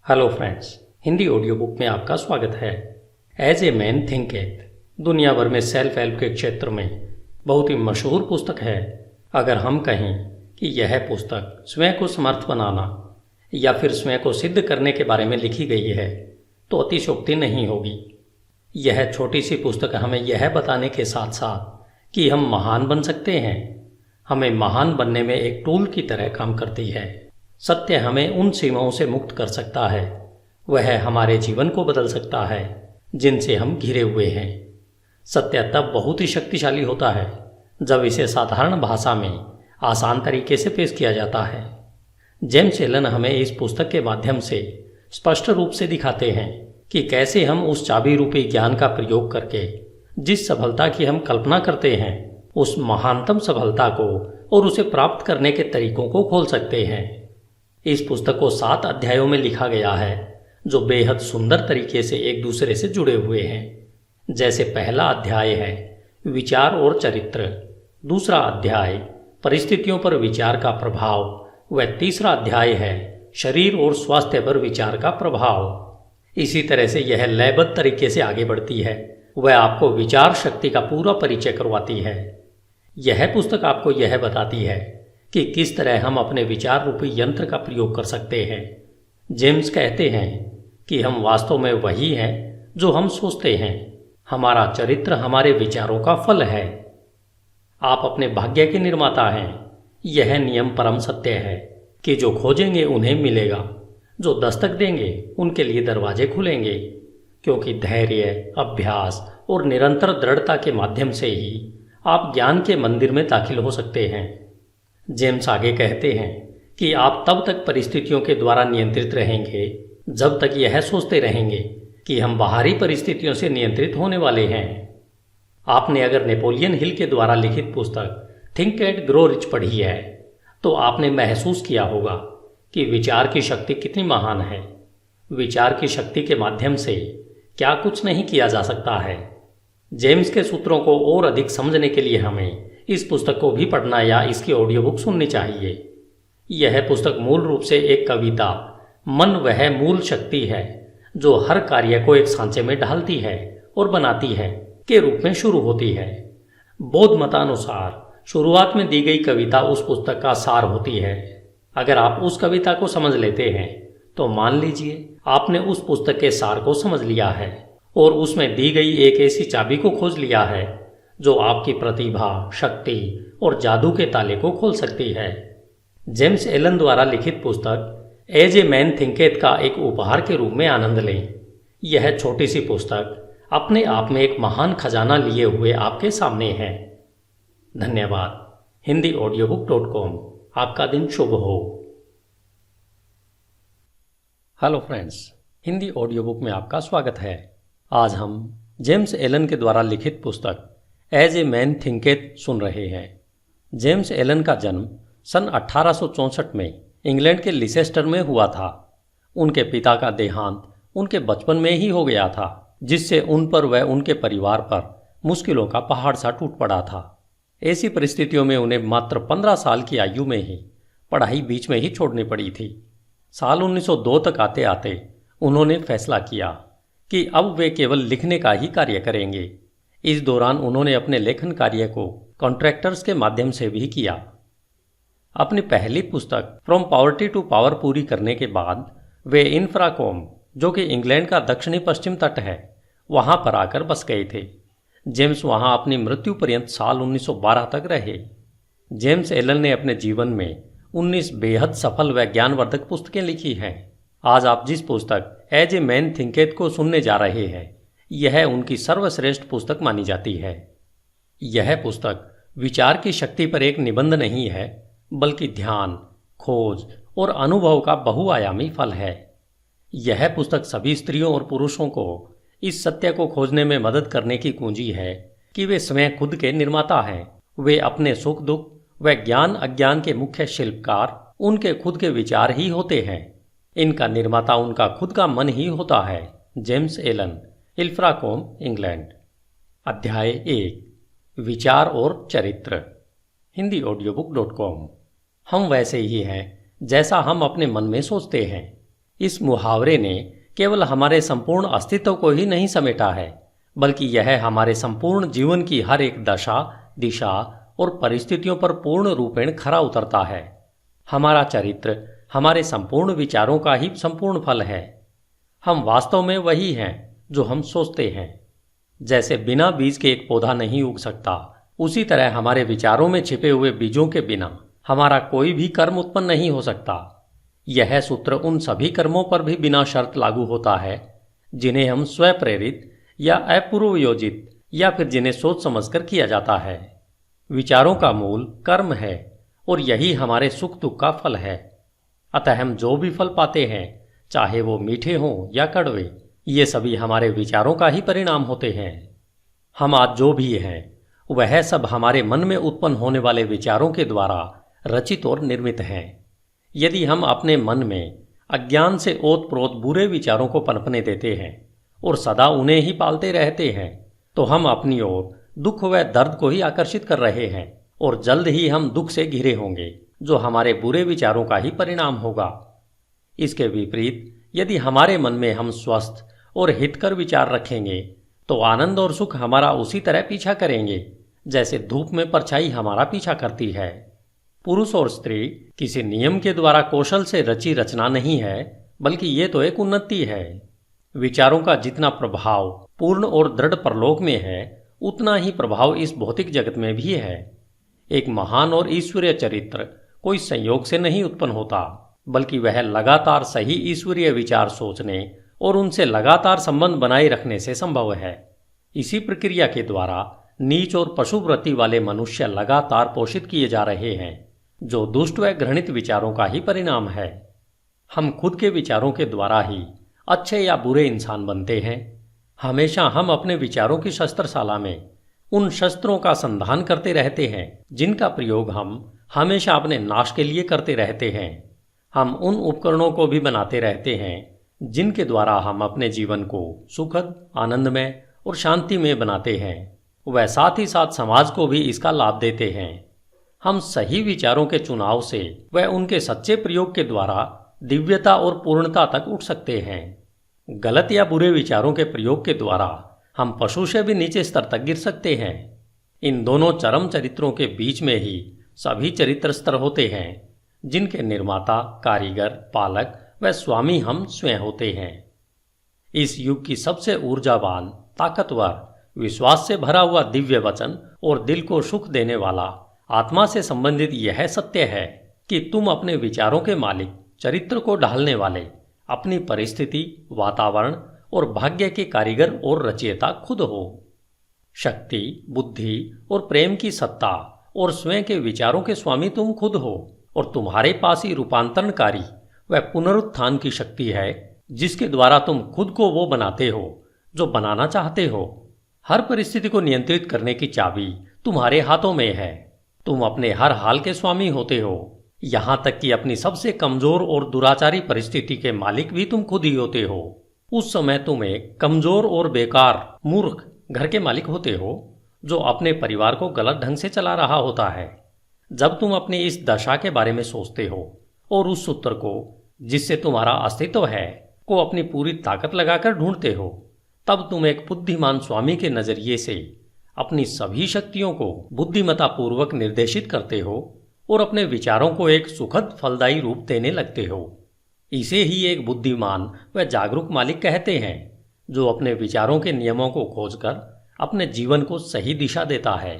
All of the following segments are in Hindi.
Hello friends, Hindi audio book में आपका स्वागत है। एज ए मैन थिंकेथ दुनिया भर में सेल्फ हेल्प के क्षेत्र में बहुत ही मशहूर पुस्तक है। अगर हम कहें कि यह पुस्तक स्वयं को समर्थ बनाना या फिर स्वयं को सिद्ध करने के बारे में लिखी गई है तो अतिशयोक्ति नहीं होगी। यह छोटी सी पुस्तक हमें यह बताने के साथ साथ कि हम महान बन सकते हैं, हमें महान बनने में एक टूल की तरह काम करती है। सत्य हमें उन सीमाओं से मुक्त कर सकता है, वह हमारे जीवन को बदल सकता है जिनसे हम घिरे हुए हैं। सत्य तब बहुत ही शक्तिशाली होता है जब इसे साधारण भाषा में आसान तरीके से पेश किया जाता है। जेम्स एलन हमें इस पुस्तक के माध्यम से स्पष्ट रूप से दिखाते हैं कि कैसे हम उस चाबी रूपी ज्ञान का प्रयोग करके जिस सफलता की हम कल्पना करते हैं उस महानतम सफलता को और उसे प्राप्त करने के तरीकों को खोल सकते हैं। इस पुस्तक को 7 अध्यायों में लिखा गया है जो बेहद सुंदर तरीके से एक दूसरे से जुड़े हुए हैं। जैसे पहला अध्याय है विचार और चरित्र, दूसरा अध्याय परिस्थितियों पर विचार का प्रभाव व तीसरा अध्याय है शरीर और स्वास्थ्य पर विचार का प्रभाव। इसी तरह से यह लयबद्ध तरीके से आगे बढ़ती है, वह आपको विचार शक्ति का पूरा परिचय करवाती है। यह पुस्तक आपको यह बताती है कि किस तरह हम अपने विचार रूपी यंत्र का प्रयोग कर सकते हैं। जेम्स कहते हैं कि हम वास्तव में वही हैं जो हम सोचते हैं। हमारा चरित्र हमारे विचारों का फल है। आप अपने भाग्य के निर्माता हैं। यह नियम परम सत्य है कि जो खोजेंगे उन्हें मिलेगा, जो दस्तक देंगे उनके लिए दरवाजे खुलेंगे, क्योंकि धैर्य, अभ्यास और निरंतर दृढ़ता के माध्यम से ही आप ज्ञान के मंदिर में दाखिल हो सकते हैं। जेम्स आगे कहते हैं कि आप तब तक परिस्थितियों के द्वारा नियंत्रित रहेंगे जब तक यह सोचते रहेंगे कि हम बाहरी परिस्थितियों से नियंत्रित होने वाले हैं। आपने अगर नेपोलियन हिल के द्वारा लिखित पुस्तक थिंक एंड ग्रो रिच पढ़ी है तो आपने महसूस किया होगा कि विचार की शक्ति कितनी महान है। विचार की शक्ति के माध्यम से क्या कुछ नहीं किया जा सकता है। जेम्स के सूत्रों को और अधिक समझने के लिए हमें इस पुस्तक को भी पढ़ना या इसकी ऑडियो बुक सुननी चाहिए। यह पुस्तक मूल रूप से एक कविता मन वह मूल शक्ति है जो हर कार्य को एक सांचे में ढालती है और बनाती है के रूप में शुरू होती है। बौद्ध मतानुसार शुरुआत में दी गई कविता उस पुस्तक का सार होती है। अगर आप उस कविता को समझ लेते हैं तो मान लीजिए आपने उस पुस्तक के सार को समझ लिया है और उसमें दी गई एक ऐसी चाबी को खोज लिया है जो आपकी प्रतिभा, शक्ति और जादू के ताले को खोल सकती है। जेम्स एलन द्वारा लिखित पुस्तक एज ए मैन थिंकेथ का एक उपहार के रूप में आनंद लें। यह छोटी सी पुस्तक अपने आप में एक महान खजाना लिए हुए आपके सामने है। धन्यवाद। HindiAudiobook.com। आपका दिन शुभ हो। Hello friends, Hindi audio book में आपका स्वागत है। आज हम जेम्स एलन के द्वारा लिखित पुस्तक एज ए मैन थिंकेथ सुन रहे हैं। जेम्स एलन का जन्म सन 1864 में इंग्लैंड के लिसेस्टर में हुआ था। उनके पिता का देहांत उनके बचपन में ही हो गया था, जिससे उन पर व उनके परिवार पर मुश्किलों का पहाड़ सा टूट पड़ा था। ऐसी परिस्थितियों में उन्हें मात्र 15 साल की आयु में ही पढ़ाई बीच में ही छोड़नी पड़ी थी। साल 1902 तक आते आते उन्होंने फैसला किया कि अब वे केवल लिखने का ही कार्य करेंगे। इस दौरान उन्होंने अपने लेखन कार्य को कॉन्ट्रैक्टर्स के माध्यम से भी किया। अपनी पहली पुस्तक फ्रॉम पॉवर्टी टू पावर पूरी करने के बाद वे इंफ्राकॉम, जो कि इंग्लैंड का दक्षिणी पश्चिम तट है, वहां पर आकर बस गए थे। जेम्स वहां अपनी मृत्यु पर्यंत साल 1912 तक रहे। जेम्स एलन ने अपने जीवन में 19 बेहद सफल व ज्ञानवर्धक पुस्तकें लिखी हैं। आज आप जिस पुस्तक एज ए मैन थिंकेथ को सुनने जा रहे हैं यह उनकी सर्वश्रेष्ठ पुस्तक मानी जाती है। यह पुस्तक विचार की शक्ति पर एक निबंध नहीं है, बल्कि ध्यान, खोज और अनुभव का बहुआयामी फल है। यह पुस्तक सभी स्त्रियों और पुरुषों को इस सत्य को खोजने में मदद करने की कुंजी है कि वे स्वयं खुद के निर्माता हैं। वे अपने सुख दुख व ज्ञान अज्ञान के मुख्य शिल्पकार उनके खुद के विचार ही होते हैं। इनका निर्माता उनका खुद का मन ही होता है। James Allen, Ilfracombe, England. अध्याय 1 विचार और चरित्र। HindiAudiobook.com। हम वैसे ही हैं जैसा हम अपने मन में सोचते हैं। इस मुहावरे ने केवल हमारे संपूर्ण अस्तित्व को ही नहीं समेटा है, बल्कि यह हमारे संपूर्ण जीवन की हर एक दशा, दिशा और परिस्थितियों पर पूर्ण रूपेण खरा उतरता है। हमारा चरित्र हमारे संपूर्ण विचारों का ही संपूर्ण फल है। हम वास्तव में वही हैं जो हम सोचते हैं। जैसे बिना बीज के एक पौधा नहीं उग सकता, उसी तरह हमारे विचारों में छिपे हुए बीजों के बिना हमारा कोई भी कर्म उत्पन्न नहीं हो सकता। यह सूत्र उन सभी कर्मों पर भी बिना शर्त लागू होता है जिन्हें हम स्वप्रेरित या अपूर्व योजित या फिर जिन्हें सोच समझकर किया जाता है। विचारों का मूल कर्म है और यही हमारे सुख दुख का फल है। अतः हम जो भी फल पाते हैं, चाहे वो मीठे हों या कड़वे, ये सभी हमारे विचारों का ही परिणाम होते हैं। हम आज जो भी हैं वह सब हमारे मन में उत्पन्न होने वाले विचारों के द्वारा रचित और निर्मित हैं। यदि हम अपने मन में अज्ञान से ओत प्रोत बुरे विचारों को पनपने देते हैं और सदा उन्हें ही पालते रहते हैं, तो हम अपनी ओर दुख व दर्द को ही आकर्षित कर रहे हैं और जल्द ही हम दुख से घिरे होंगे, जो हमारे बुरे विचारों का ही परिणाम होगा। इसके विपरीत यदि हमारे मन में हम स्वस्थ और हितकर विचार रखेंगे, तो आनंद और सुख हमारा उसी तरह पीछा करेंगे जैसे धूप में परछाई हमारा पीछा करती है। पुरुष और स्त्री किसी नियम के द्वारा कौशल से रची रचना नहीं है, बल्कि ये तो एक उन्नति है। विचारों का जितना प्रभाव पूर्ण और दृढ़ परलोक में है, उतना ही प्रभाव इस भौतिक जगत में भी है। एक महान और ईश्वरीय चरित्र कोई संयोग से नहीं उत्पन्न होता, बल्कि वह लगातार सही ईश्वरीय विचार सोचने और उनसे लगातार संबंध बनाए रखने से संभव है। इसी प्रक्रिया के द्वारा नीच और पशुवृत्ति वाले मनुष्य लगातार पोषित किए जा रहे हैं, जो दुष्ट व घृणित विचारों का ही परिणाम है। हम खुद के विचारों के द्वारा ही अच्छे या बुरे इंसान बनते हैं। हमेशा हम अपने विचारों की शस्त्रशाला में उन शस्त्रों का संधान करते रहते हैं जिनका प्रयोग हम हमेशा अपने नाश के लिए करते रहते हैं। हम उन उपकरणों को भी बनाते रहते हैं जिनके द्वारा हम अपने जीवन को सुखद, आनंदमय और शांति में बनाते हैं। वह साथ ही साथ समाज को भी इसका लाभ देते हैं। हम सही विचारों के चुनाव से व उनके सच्चे प्रयोग के द्वारा दिव्यता और पूर्णता तक उठ सकते हैं। गलत या बुरे विचारों के प्रयोग के द्वारा हम पशु से भी नीचे स्तर तक गिर सकते हैं। इन दोनों चरम चरित्रों के बीच में ही सभी चरित्र स्तर होते हैं, जिनके निर्माता, कारीगर, पालक व स्वामी हम स्वयं होते हैं। इस युग की सबसे ऊर्जावान, ताकतवर, विश्वास से भरा हुआ दिव्य वचन और दिल को सुख देने वाला आत्मा से संबंधित यह सत्य है कि तुम अपने विचारों के मालिक, चरित्र को ढालने वाले, अपनी परिस्थिति, वातावरण और भाग्य के कारीगर और रचयिता खुद हो। शक्ति, बुद्धि और प्रेम की सत्ता और स्वयं के विचारों के स्वामी तुम खुद हो और तुम्हारे पास ही रूपांतरणकारी व पुनरुत्थान की शक्ति है, जिसके द्वारा तुम खुद को वो बनाते हो जो बनाना चाहते हो। हर परिस्थिति को नियंत्रित करने की चाबी तुम्हारे हाथों में है। तुम अपने हर हाल के स्वामी होते हो, यहां तक कि अपनी सबसे कमजोर और दुराचारी परिस्थिति के मालिक भी तुम खुद ही होते हो। उस समय तुम एक कमजोर और बेकार, मूर्ख घर के मालिक होते हो जो अपने परिवार को गलत ढंग से चला रहा होता है। जब तुम अपनी इस दशा के बारे में सोचते हो और उस सूत्र को जिससे तुम्हारा अस्तित्व है को अपनी पूरी ताकत लगाकर ढूंढते हो, तब तुम एक बुद्धिमान स्वामी के नजरिए से अपनी सभी शक्तियों को बुद्धिमत्ता पूर्वक निर्देशित करते हो और अपने विचारों को एक सुखद, फलदायी रूप देने लगते हो। इसे ही एक बुद्धिमान व जागरूक मालिक कहते हैं, जो अपने विचारों के नियमों को खोजकर अपने जीवन को सही दिशा देता है।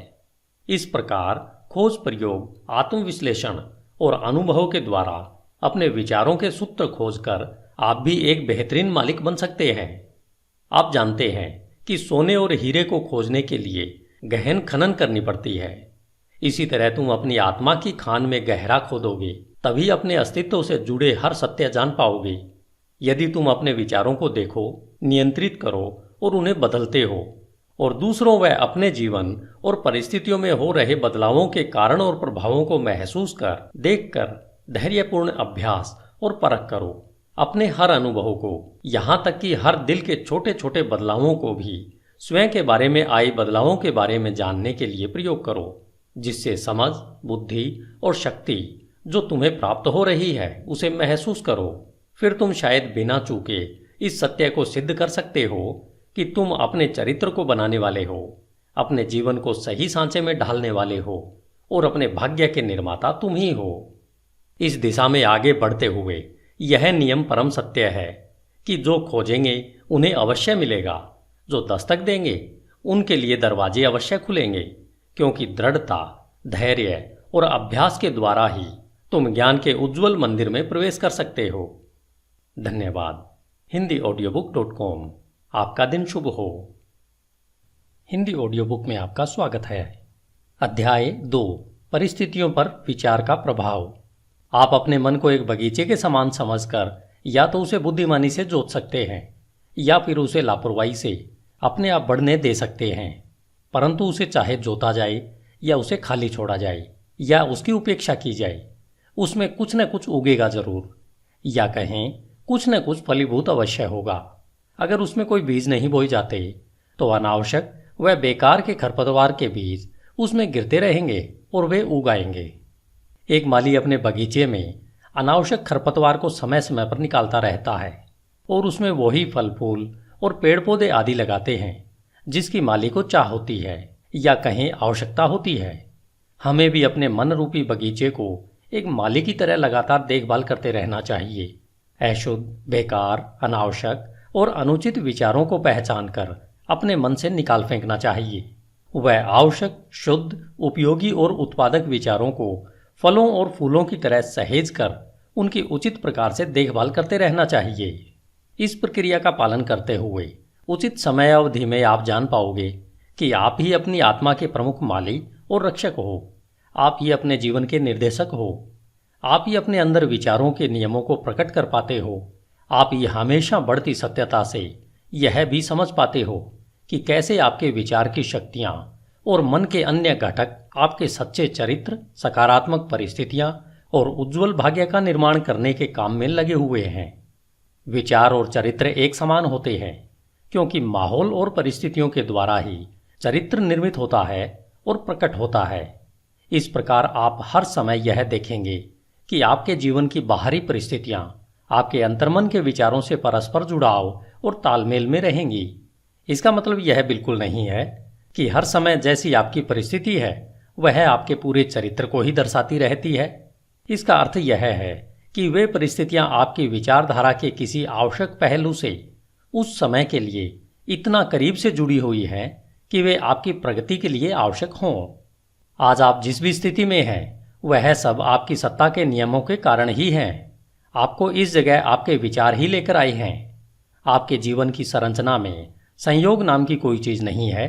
इस प्रकार खोज, प्रयोग, आत्मविश्लेषण और अनुभव के द्वारा अपने विचारों के सूत्र खोजकर आप भी एक बेहतरीन मालिक बन सकते हैं। आप जानते हैं कि सोने और हीरे को खोजने के लिए गहन खनन करनी पड़ती है। इसी तरह तुम अपनी आत्मा की खान में गहरा खोदोगे, तभी अपने अस्तित्व से जुड़े हर सत्य जान पाओगे। यदि तुम अपने विचारों को देखो, नियंत्रित करो और उन्हें बदलते हो और दूसरों व अपने जीवन और परिस्थितियों में हो रहे बदलावों के कारण और प्रभावों को महसूस कर, देखकर धैर्यपूर्ण अभ्यास और परख करो। अपने हर अनुभव को, यहाँ तक कि हर दिल के छोटे छोटे बदलावों को भी स्वयं के बारे में आए बदलावों के बारे में जानने के लिए प्रयोग करो, जिससे समझ, बुद्धि और शक्ति जो तुम्हें प्राप्त हो रही है उसे महसूस करो। फिर तुम शायद बिना चूके इस सत्य को सिद्ध कर सकते हो कि तुम अपने चरित्र को बनाने वाले हो, अपने जीवन को सही सांचे में ढालने वाले हो और अपने भाग्य के निर्माता तुम ही हो। इस दिशा में आगे बढ़ते हुए यह नियम परम सत्य है कि जो खोजेंगे उन्हें अवश्य मिलेगा, जो दस्तक देंगे उनके लिए दरवाजे अवश्य खुलेंगे, क्योंकि दृढ़ता, धैर्य और अभ्यास के द्वारा ही तुम ज्ञान के उज्जवल मंदिर में प्रवेश कर सकते हो। धन्यवाद। HindiAudiobook.com। आपका दिन शुभ हो। हिंदी ऑडियो बुक में आपका स्वागत है। अध्याय 2, परिस्थितियों पर विचार का प्रभाव। आप अपने मन को एक बगीचे के समान समझकर या तो उसे बुद्धिमानी से जोत सकते हैं या फिर उसे लापरवाही से अपने आप बढ़ने दे सकते हैं, परंतु उसे चाहे जोता जाए या उसे खाली छोड़ा जाए या उसकी उपेक्षा की जाए, उसमें कुछ न कुछ उगेगा जरूर, या कहें कुछ न कुछ फलीभूत अवश्य होगा। अगर उसमें कोई बीज नहीं बोए जाते तो अनावश्यक व बेकार के खरपतवार के बीज उसमें गिरते रहेंगे और वे उग आएंगे। एक माली अपने बगीचे में अनावश्यक खरपतवार को समय समय पर निकालता रहता है और उसमें वही फल फूल और पेड़ पौधे आदि लगाते हैं जिसकी माली को चाह होती है या कहें आवश्यकता होती है। हमें भी अपने मन रूपी बगीचे को एक माली की तरह लगातार देखभाल करते रहना चाहिए। अशुद्ध, बेकार, अनावश्यक और अनुचित विचारों को पहचान कर अपने मन से निकाल फेंकना चाहिए। वह आवश्यक, शुद्ध, उपयोगी और उत्पादक विचारों को फलों और फूलों की तरह सहेज कर उनकी उचित प्रकार से देखभाल करते रहना चाहिए। इस प्रक्रिया का पालन करते हुए उचित समय अवधि में आप जान पाओगे कि आप ही अपनी आत्मा के प्रमुख माली और रक्षक हो। आप ही अपने जीवन के निर्देशक हो। आप ही अपने अंदर विचारों के नियमों को प्रकट कर पाते हो। आप ही हमेशा बढ़ती सत्यता से यह भी समझ पाते हो कि कैसे आपके विचार की शक्तियां और मन के अन्य घटक आपके सच्चे चरित्र, सकारात्मक परिस्थितियां और उज्जवल भाग्य का निर्माण करने के काम में लगे हुए हैं। विचार और चरित्र एक समान होते हैं क्योंकि माहौल और परिस्थितियों के द्वारा ही चरित्र निर्मित होता है और प्रकट होता है। इस प्रकार आप हर समय यह देखेंगे कि आपके जीवन की बाहरी परिस्थितियां आपके अंतर्मन के विचारों से परस्पर जुड़ाव और तालमेल में रहेंगी। इसका मतलब यह बिल्कुल नहीं है कि हर समय जैसी आपकी परिस्थिति है वह आपके पूरे चरित्र को ही दर्शाती रहती है। इसका अर्थ यह है कि वे परिस्थितियां आपकी विचारधारा के किसी आवश्यक पहलू से उस समय के लिए इतना करीब से जुड़ी हुई हैं कि वे आपकी प्रगति के लिए आवश्यक हों। आज आप जिस भी स्थिति में हैं वह सब आपकी सत्ता के नियमों के कारण ही हैं। आपको इस जगह आपके विचार ही लेकर आए हैं। आपके जीवन की संरचना में संयोग नाम की कोई चीज नहीं है।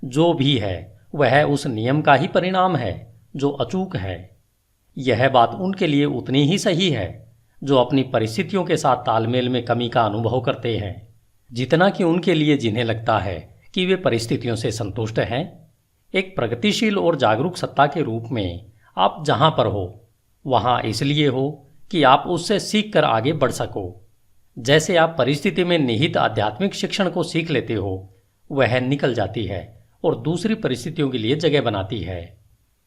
जो भी है वह उस नियम का ही परिणाम है जो अचूक है। यह बात उनके लिए उतनी ही सही है जो अपनी परिस्थितियों के साथ तालमेल में कमी का अनुभव करते हैं, जितना कि उनके लिए जिन्हें लगता है कि वे परिस्थितियों से संतुष्ट हैं। एक प्रगतिशील और जागरूक सत्ता के रूप में आप जहां पर हो वहां इसलिए हो कि आप उससे सीख कर आगे बढ़ सको। जैसे आप परिस्थिति में निहित आध्यात्मिक शिक्षण को सीख लेते हो, वह निकल जाती है और दूसरी परिस्थितियों के लिए जगह बनाती है।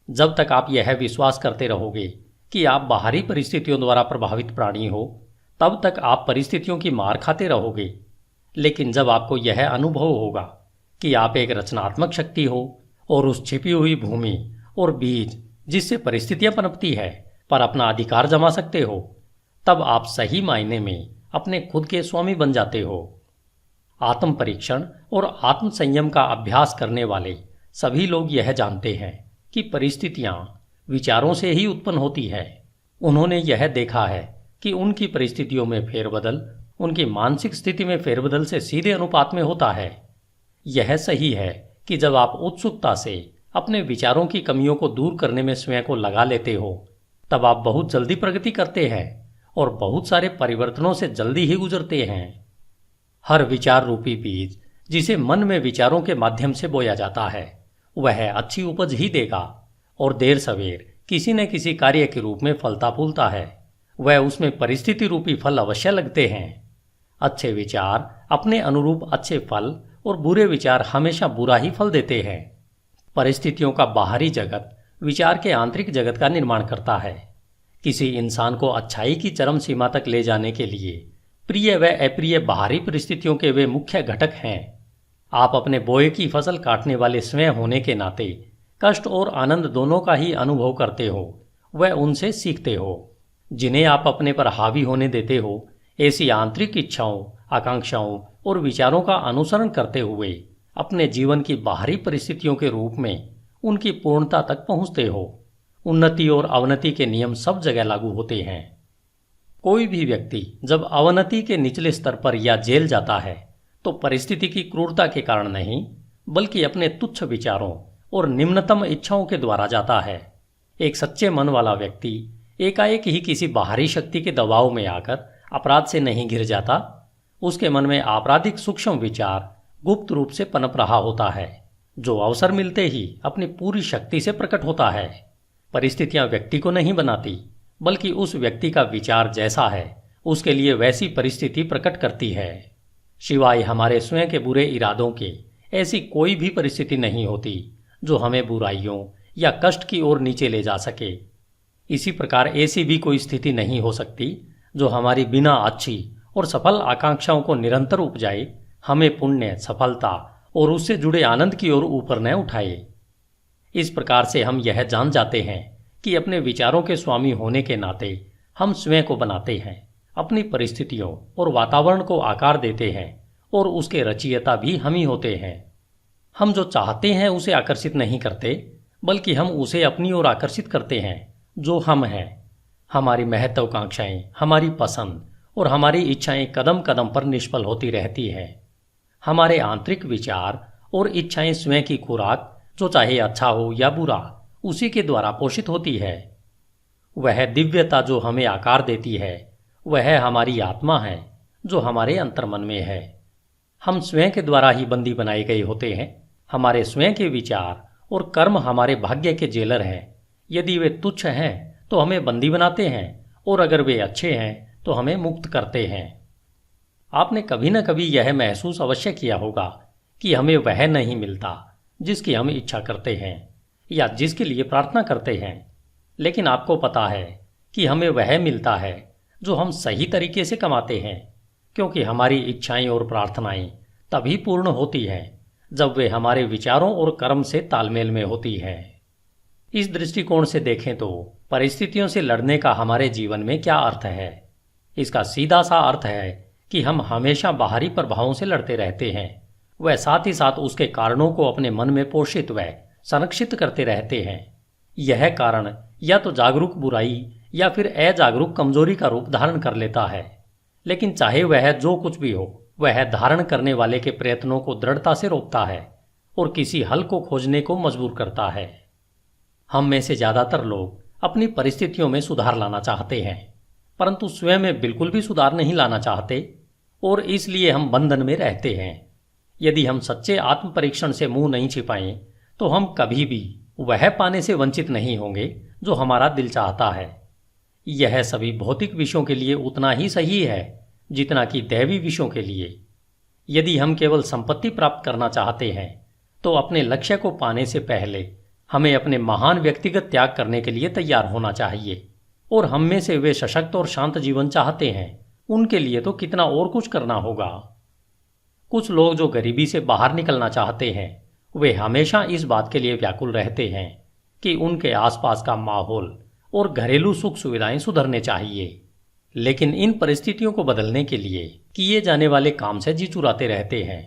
जब तक आप यह विश्वास करते रहोगे कि आप बाहरी परिस्थितियों द्वारा प्रभावित प्राणी हो, तब तक आप परिस्थितियों की मार खाते रहोगे। लेकिन जब आपको यह अनुभव होगा कि आप एक रचनात्मक शक्ति हो और उस छिपी हुई भूमि और बीज जिससे परिस्थितियां पनपती है पर अपना अधिकार जमा सकते हो, तब आप सही मायने में अपने खुद के स्वामी बन जाते हो। आत्म परीक्षण और आत्म संयम का अभ्यास करने वाले सभी लोग यह जानते हैं कि परिस्थितियां विचारों से ही उत्पन्न होती है। उन्होंने यह देखा है कि उनकी परिस्थितियों में फेरबदल उनकी मानसिक स्थिति में फेरबदल से सीधे अनुपात में होता है। यह सही है कि जब आप उत्सुकता से अपने विचारों की कमियों को दूर करने में स्वयं को लगा लेते हो, तब आप बहुत जल्दी प्रगति करते हैं और बहुत सारे परिवर्तनों से जल्दी ही गुजरते हैं। हर विचार रूपी बीज जिसे मन में विचारों के माध्यम से बोया जाता है वह अच्छी उपज ही देगा और देर सवेर किसी न किसी कार्य के रूप में फलता फूलता है। वह उसमें परिस्थिति रूपी फल अवश्य लगते हैं। अच्छे विचार अपने अनुरूप अच्छे फल और बुरे विचार हमेशा बुरा ही फल देते हैं। परिस्थितियों का बाहरी जगत विचार के आंतरिक जगत का निर्माण करता है। किसी इंसान को अच्छाई की चरम सीमा तक ले जाने के लिए प्रिय व अप्रिय बाहरी परिस्थितियों के वे मुख्य घटक हैं। आप अपने बोए की फसल काटने वाले स्वयं होने के नाते कष्ट और आनंद दोनों का ही अनुभव करते हो व उनसे सीखते हो। जिन्हें आप अपने पर हावी होने देते हो, ऐसी आंतरिक इच्छाओं, आकांक्षाओं और विचारों का अनुसरण करते हुए अपने जीवन की बाहरी परिस्थितियों के रूप में उनकी पूर्णता तक पहुंचते हो। उन्नति और अवनति के नियम सब जगह लागू होते हैं। कोई भी व्यक्ति जब अवनति के निचले स्तर पर या जेल जाता है तो परिस्थिति की क्रूरता के कारण नहीं, बल्कि अपने तुच्छ विचारों और निम्नतम इच्छाओं के द्वारा जाता है। एक सच्चे मन वाला व्यक्ति एकाएक ही किसी बाहरी शक्ति के दबाव में आकर अपराध से नहीं घिर जाता। उसके मन में आपराधिक सूक्ष्म विचार गुप्त रूप से पनप रहा होता है, जो अवसर मिलते ही अपनी पूरी शक्ति से प्रकट होता है। परिस्थितियां व्यक्ति को नहीं बनाती, बल्कि उस व्यक्ति का विचार जैसा है उसके लिए वैसी परिस्थिति प्रकट करती है। सिवाय हमारे स्वयं के बुरे इरादों के ऐसी कोई भी परिस्थिति नहीं होती जो हमें बुराइयों या कष्ट की ओर नीचे ले जा सके। इसी प्रकार ऐसी भी कोई स्थिति नहीं हो सकती जो हमारी बिना अच्छी और सफल आकांक्षाओं को निरंतर उपजाए, हमें पुण्य, सफलता और उससे जुड़े आनंद की ओर ऊपर न उठाए। इस प्रकार से हम यह जान जाते हैं कि अपने विचारों के स्वामी होने के नाते हम स्वयं को बनाते हैं, अपनी परिस्थितियों और वातावरण को आकार देते हैं और उसके रचयिता भी हम ही होते हैं। हम जो चाहते हैं उसे आकर्षित नहीं करते, बल्कि हम उसे अपनी ओर आकर्षित करते हैं जो हम हैं। हमारी महत्वाकांक्षाएं, हमारी पसंद और हमारी इच्छाएं कदम कदम पर निष्फल होती रहती हैं। हमारे आंतरिक विचार और इच्छाएं स्वयं की खुराक, जो चाहे अच्छा हो या बुरा, उसी के द्वारा पोषित होती है। वह दिव्यता जो हमें आकार देती है, वह हमारी आत्मा है जो हमारे अंतर्मन में है। हम स्वयं के द्वारा ही बंदी बनाए गए होते हैं। हमारे स्वयं के विचार और कर्म हमारे भाग्य के जेलर हैं। यदि वे तुच्छ हैं तो हमें बंदी बनाते हैं, और अगर वे अच्छे हैं तो हमें मुक्त करते हैं। आपने कभी न कभी यह महसूस अवश्य किया होगा कि हमें वह नहीं मिलता जिसकी हम इच्छा करते हैं या जिसके लिए प्रार्थना करते हैं, लेकिन आपको पता है कि हमें वह मिलता है जो हम सही तरीके से कमाते हैं, क्योंकि हमारी इच्छाएं और प्रार्थनाएं तभी पूर्ण होती हैं जब वे हमारे विचारों और कर्म से तालमेल में होती हैं। इस दृष्टिकोण से देखें तो परिस्थितियों से लड़ने का हमारे जीवन में क्या अर्थ है? इसका सीधा सा अर्थ है कि हम हमेशा बाहरी प्रभावों से लड़ते रहते हैं, वह साथ ही साथ उसके कारणों को अपने मन में पोषित व संरक्षित करते रहते हैं। यह कारण या तो जागरूक बुराई या फिर अजागरूक कमजोरी का रूप धारण कर लेता है, लेकिन चाहे वह जो कुछ भी हो, वह धारण करने वाले के प्रयत्नों को दृढ़ता से रोकता है और किसी हल को खोजने को मजबूर करता है। हम में से ज्यादातर लोग अपनी परिस्थितियों में सुधार लाना चाहते हैं, परंतु स्वयं में बिल्कुल भी सुधार नहीं लाना चाहते, और इसलिए हम बंधन में रहते हैं। यदि हम सच्चे आत्म परीक्षण से मुंह नहीं छिपाएं तो हम कभी भी वह पाने से वंचित नहीं होंगे जो हमारा दिल चाहता है। यह सभी भौतिक विषयों के लिए उतना ही सही है जितना कि दैवी विषयों के लिए। यदि हम केवल संपत्ति प्राप्त करना चाहते हैं तो अपने लक्ष्य को पाने से पहले हमें अपने महान व्यक्तिगत त्याग करने के लिए तैयार होना चाहिए, और हम में से वे सशक्त और शांत जीवन चाहते हैं उनके लिए तो कितना और कुछ करना होगा। कुछ लोग जो गरीबी से बाहर निकलना चाहते हैं, वे हमेशा इस बात के लिए व्याकुल रहते हैं कि उनके आसपास का माहौल और घरेलू सुख सुविधाएं सुधरने चाहिए, लेकिन इन परिस्थितियों को बदलने के लिए किए जाने वाले काम से जी चुराते रहते हैं।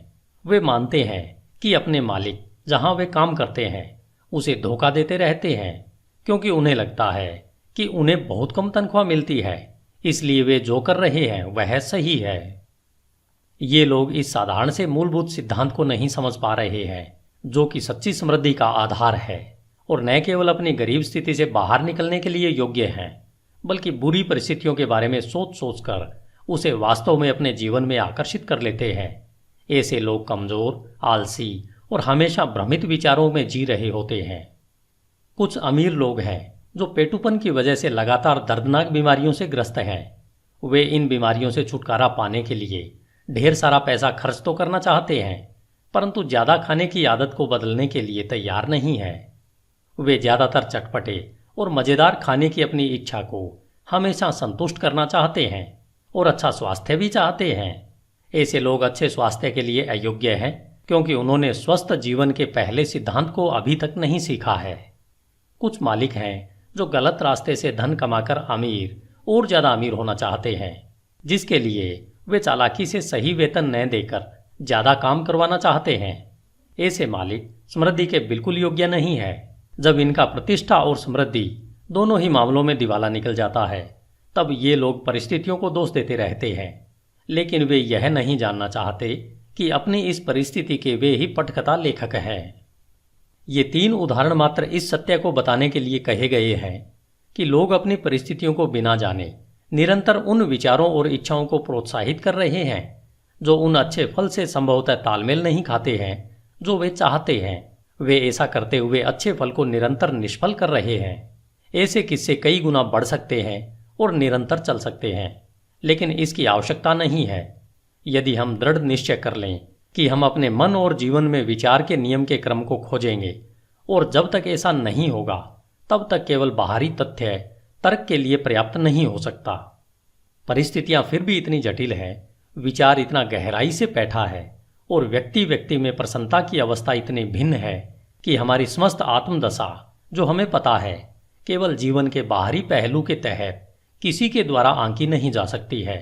वे मानते हैं कि अपने मालिक जहां वे काम करते हैं उसे धोखा देते रहते हैं, क्योंकि उन्हें लगता है कि उन्हें बहुत कम तनख्वाह मिलती है, इसलिए वे जो कर रहे हैं वह सही है। ये लोग इस साधारण से मूलभूत सिद्धांत को नहीं समझ पा रहे हैं जो कि सच्ची समृद्धि का आधार है, और न केवल अपनी गरीब स्थिति से बाहर निकलने के लिए योग्य हैं, बल्कि बुरी परिस्थितियों के बारे में सोच सोचकर उसे वास्तव में अपने जीवन में आकर्षित कर लेते हैं। ऐसे लोग कमजोर, आलसी और हमेशा भ्रमित विचारों में जी रहे होते हैं। कुछ अमीर लोग हैं जो पेटुपन की वजह से लगातार दर्दनाक बीमारियों से ग्रस्त हैं। वे इन बीमारियों से छुटकारा पाने के लिए ढेर सारा पैसा खर्च तो करना चाहते हैं, परंतु ज्यादा खाने की आदत को बदलने के लिए तैयार नहीं है। वे ज्यादातर चटपटे और मजेदार खाने की अपनी इच्छा को हमेशा संतुष्ट करना चाहते हैं और अच्छा स्वास्थ्य भी चाहते हैं। ऐसे लोग अच्छे स्वास्थ्य के लिए अयोग्य हैं क्योंकि उन्होंने स्वस्थ जीवन के पहले सिद्धांत को अभी तक नहीं सीखा है। कुछ मालिक हैं जो गलत रास्ते से धन कमाकर अमीर और ज़्यादा अमीर होना चाहते हैं, जिसके लिए वे चालाकी से सही वेतन न देकर ज़्यादा काम करवाना चाहते हैं। ऐसे मालिक समृद्धि के बिल्कुल योग्य नहीं है। जब इनका प्रतिष्ठा और समृद्धि दोनों ही मामलों में दिवाला निकल जाता है, तब ये लोग परिस्थितियों को दोष देते रहते हैं, लेकिन वे यह नहीं जानना चाहते कि अपनी इस परिस्थिति के वे ही पटकथा लेखक हैं। ये 3 उदाहरण मात्र इस सत्य को बताने के लिए कहे गए हैं कि लोग अपनी परिस्थितियों को बिना जाने निरंतर उन विचारों और इच्छाओं को प्रोत्साहित कर रहे हैं जो उन अच्छे फल से संभवतः तालमेल नहीं खाते हैं जो वे चाहते हैं। वे ऐसा करते हुए अच्छे फल को निरंतर निष्फल कर रहे हैं। ऐसे किस्से कई गुना बढ़ सकते हैं और निरंतर चल सकते हैं, लेकिन इसकी आवश्यकता नहीं है। यदि हम दृढ़ निश्चय कर लें कि हम अपने मन और जीवन में विचार के नियम के क्रम को खोजेंगे, और जब तक ऐसा नहीं होगा तब तक केवल बाहरी तथ्य तर्क के लिए पर्याप्त नहीं हो सकता। परिस्थितियां फिर भी इतनी जटिल है, विचार इतना गहराई से बैठा है और व्यक्ति व्यक्ति में प्रसन्नता की अवस्था इतनी भिन्न है कि हमारी समस्त आत्मदशा, जो हमें पता है, केवल जीवन के बाहरी पहलू के तहत किसी के द्वारा आंकी नहीं जा सकती है।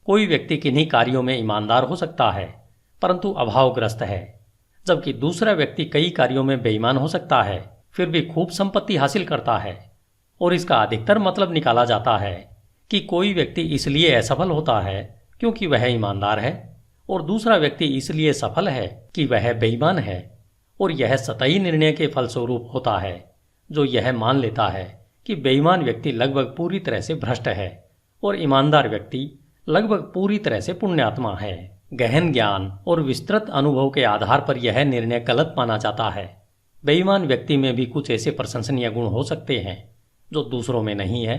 कोई व्यक्ति किन्हीं कार्यों में ईमानदार हो सकता है परंतु अभावग्रस्त है, जबकि दूसरा व्यक्ति कई कार्यों में बेईमान हो सकता है फिर भी खूब संपत्ति हासिल करता है। और इसका अधिकतर मतलब निकाला जाता है कि कोई व्यक्ति इसलिए असफल होता है क्योंकि वह ईमानदार है और दूसरा व्यक्ति इसलिए सफल है कि वह बेईमान है। और यह सतही निर्णय के फलस्वरूप होता है, जो यह मान लेता है कि बेईमान व्यक्ति लगभग पूरी तरह से भ्रष्ट है और ईमानदार व्यक्ति लगभग पूरी तरह से पुण्यात्मा है। गहन ज्ञान और विस्तृत अनुभव के आधार पर यह निर्णय गलत माना जाता है। बेईमान व्यक्ति में भी कुछ ऐसे प्रशंसनीय गुण हो सकते हैं जो दूसरों में नहीं है,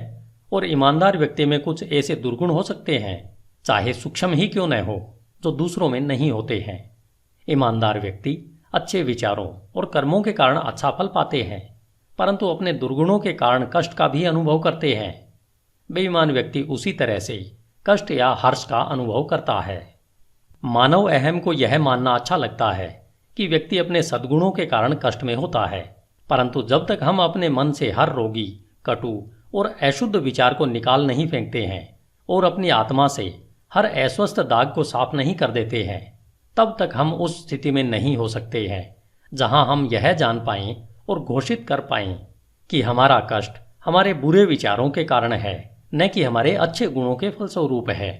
और ईमानदार व्यक्ति में कुछ ऐसे दुर्गुण हो सकते हैं, चाहे सूक्ष्म ही क्यों न हो, जो दूसरों में नहीं होते हैं। ईमानदार व्यक्ति अच्छे विचारों और कर्मों के कारण अच्छा फल पाते हैं, परंतु अपने दुर्गुणों के कारण कष्ट का भी अनुभव करते हैं। बेईमान व्यक्ति उसी तरह से कष्ट या हर्ष का अनुभव करता है। मानव अहम को यह मानना अच्छा लगता है कि व्यक्ति अपने सद्गुणों के कारण कष्ट में होता है, परंतु जब तक हम अपने मन से हर रोगी, कटु और अशुद्ध विचार को निकाल नहीं फेंकते हैं और अपनी आत्मा से हर अस्वस्थ दाग को साफ नहीं कर देते हैं, तब तक हम उस स्थिति में नहीं हो सकते हैं जहां हम यह जान पाएं और घोषित कर पाएं कि हमारा कष्ट हमारे बुरे विचारों के कारण है, न कि हमारे अच्छे गुणों के फलस्वरूप है।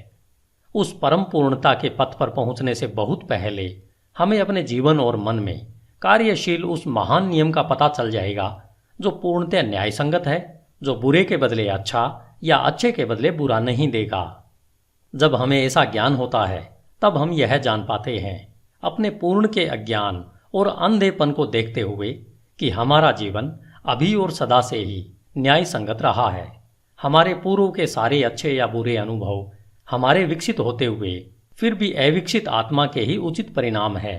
उस परम पूर्णता के पथ पर पहुंचने से बहुत पहले हमें अपने जीवन और मन में कार्यशील उस महान नियम का पता चल जाएगा जो पूर्णतः न्याय संगत है, जो बुरे के बदले अच्छा या अच्छे के बदले बुरा नहीं देगा। जब हमें ऐसा ज्ञान होता है तब हम यह जान पाते हैं अपने पूर्ण के अज्ञान और अंधेपन को देखते हुए कि हमारा जीवन अभी और सदा से ही न्याय संगत रहा है। हमारे पूर्व के सारे अच्छे या बुरे अनुभव हमारे विकसित होते हुए फिर भी अविकसित आत्मा के ही उचित परिणाम है।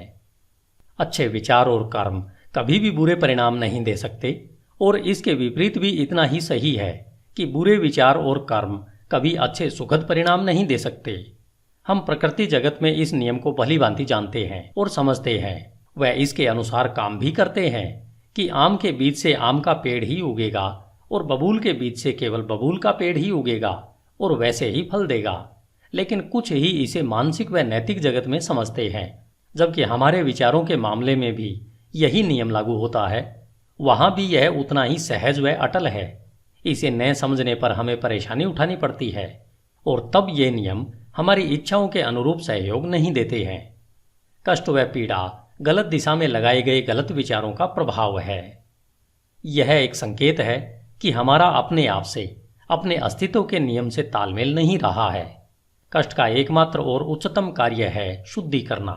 अच्छे विचार और कर्म कभी भी बुरे परिणाम नहीं दे सकते, और इसके विपरीत भी इतना ही सही है कि बुरे विचार और कर्म कभी अच्छे सुखद परिणाम नहीं दे सकते। हम प्रकृति जगत में इस नियम को भलीभांति जानते हैं और समझते हैं। वह इसके अनुसार काम भी करते हैं कि आम के बीज से आम का पेड़ ही उगेगा और बबूल के बीज से केवल बबूल का पेड़ ही उगेगा और वैसे ही फल देगा। लेकिन कुछ ही इसे मानसिक व नैतिक जगत में समझते हैं, जबकि हमारे विचारों के मामले में भी यही नियम लागू होता है। वहां भी यह उतना ही सहज व अटल है। इसे न समझने पर हमें परेशानी उठानी पड़ती है, और तब ये नियम हमारी इच्छाओं के अनुरूप सहयोग नहीं देते हैं। कष्ट व पीड़ा गलत दिशा में लगाए गए गलत विचारों का प्रभाव है। यह एक संकेत है कि हमारा अपने आप से, अपने अस्तित्व के नियम से तालमेल नहीं रहा है। कष्ट का एकमात्र और उच्चतम कार्य है शुद्धि करना।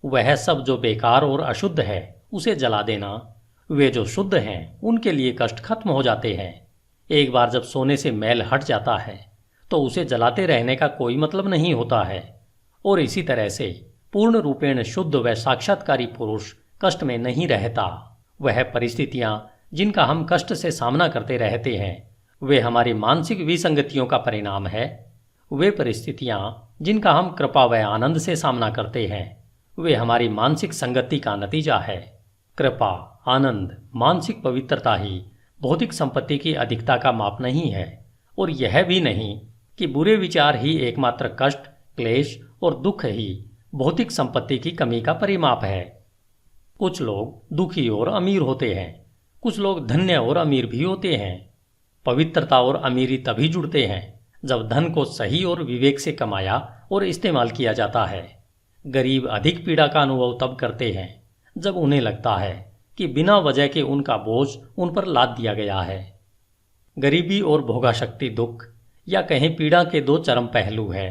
वह सब जो बेकार और अशुद्ध है उसे जला देना। वे जो शुद्ध हैं उनके लिए कष्ट खत्म हो जाते हैं। एक बार जब सोने से मैल हट जाता है तो उसे जलाते रहने का कोई मतलब नहीं होता है। और इसी तरह से पूर्ण रूपेण शुद्ध व साक्षात्कारी पुरुष कष्ट में नहीं रहता। वह परिस्थितियां जिनका हम कष्ट से सामना करते रहते हैं वे हमारी मानसिक विसंगतियों का परिणाम है। वे परिस्थितियां जिनका हम कृपा व आनंद से सामना करते हैं, वे हमारी मानसिक संगति का नतीजा है। कृपा, आनंद, मानसिक पवित्रता ही भौतिक संपत्ति की अधिकता का माप नहीं है, और यह भी नहीं कि बुरे विचार ही एकमात्र कष्ट, क्लेश और दुख ही भौतिक संपत्ति की कमी का परिमाप है। कुछ लोग दुखी और अमीर होते हैं, कुछ लोग धन्य और अमीर भी होते हैं। पवित्रता और अमीरी तभी जुड़ते हैं जब धन को सही और विवेक से कमाया और इस्तेमाल किया जाता है। गरीब अधिक पीड़ा का अनुभव तब करते हैं जब उन्हें लगता है कि बिना वजह के उनका बोझ उन पर लाद दिया गया है। गरीबी और भोगाशक्ति दुख या कहीं पीड़ा के दो चरम पहलू है।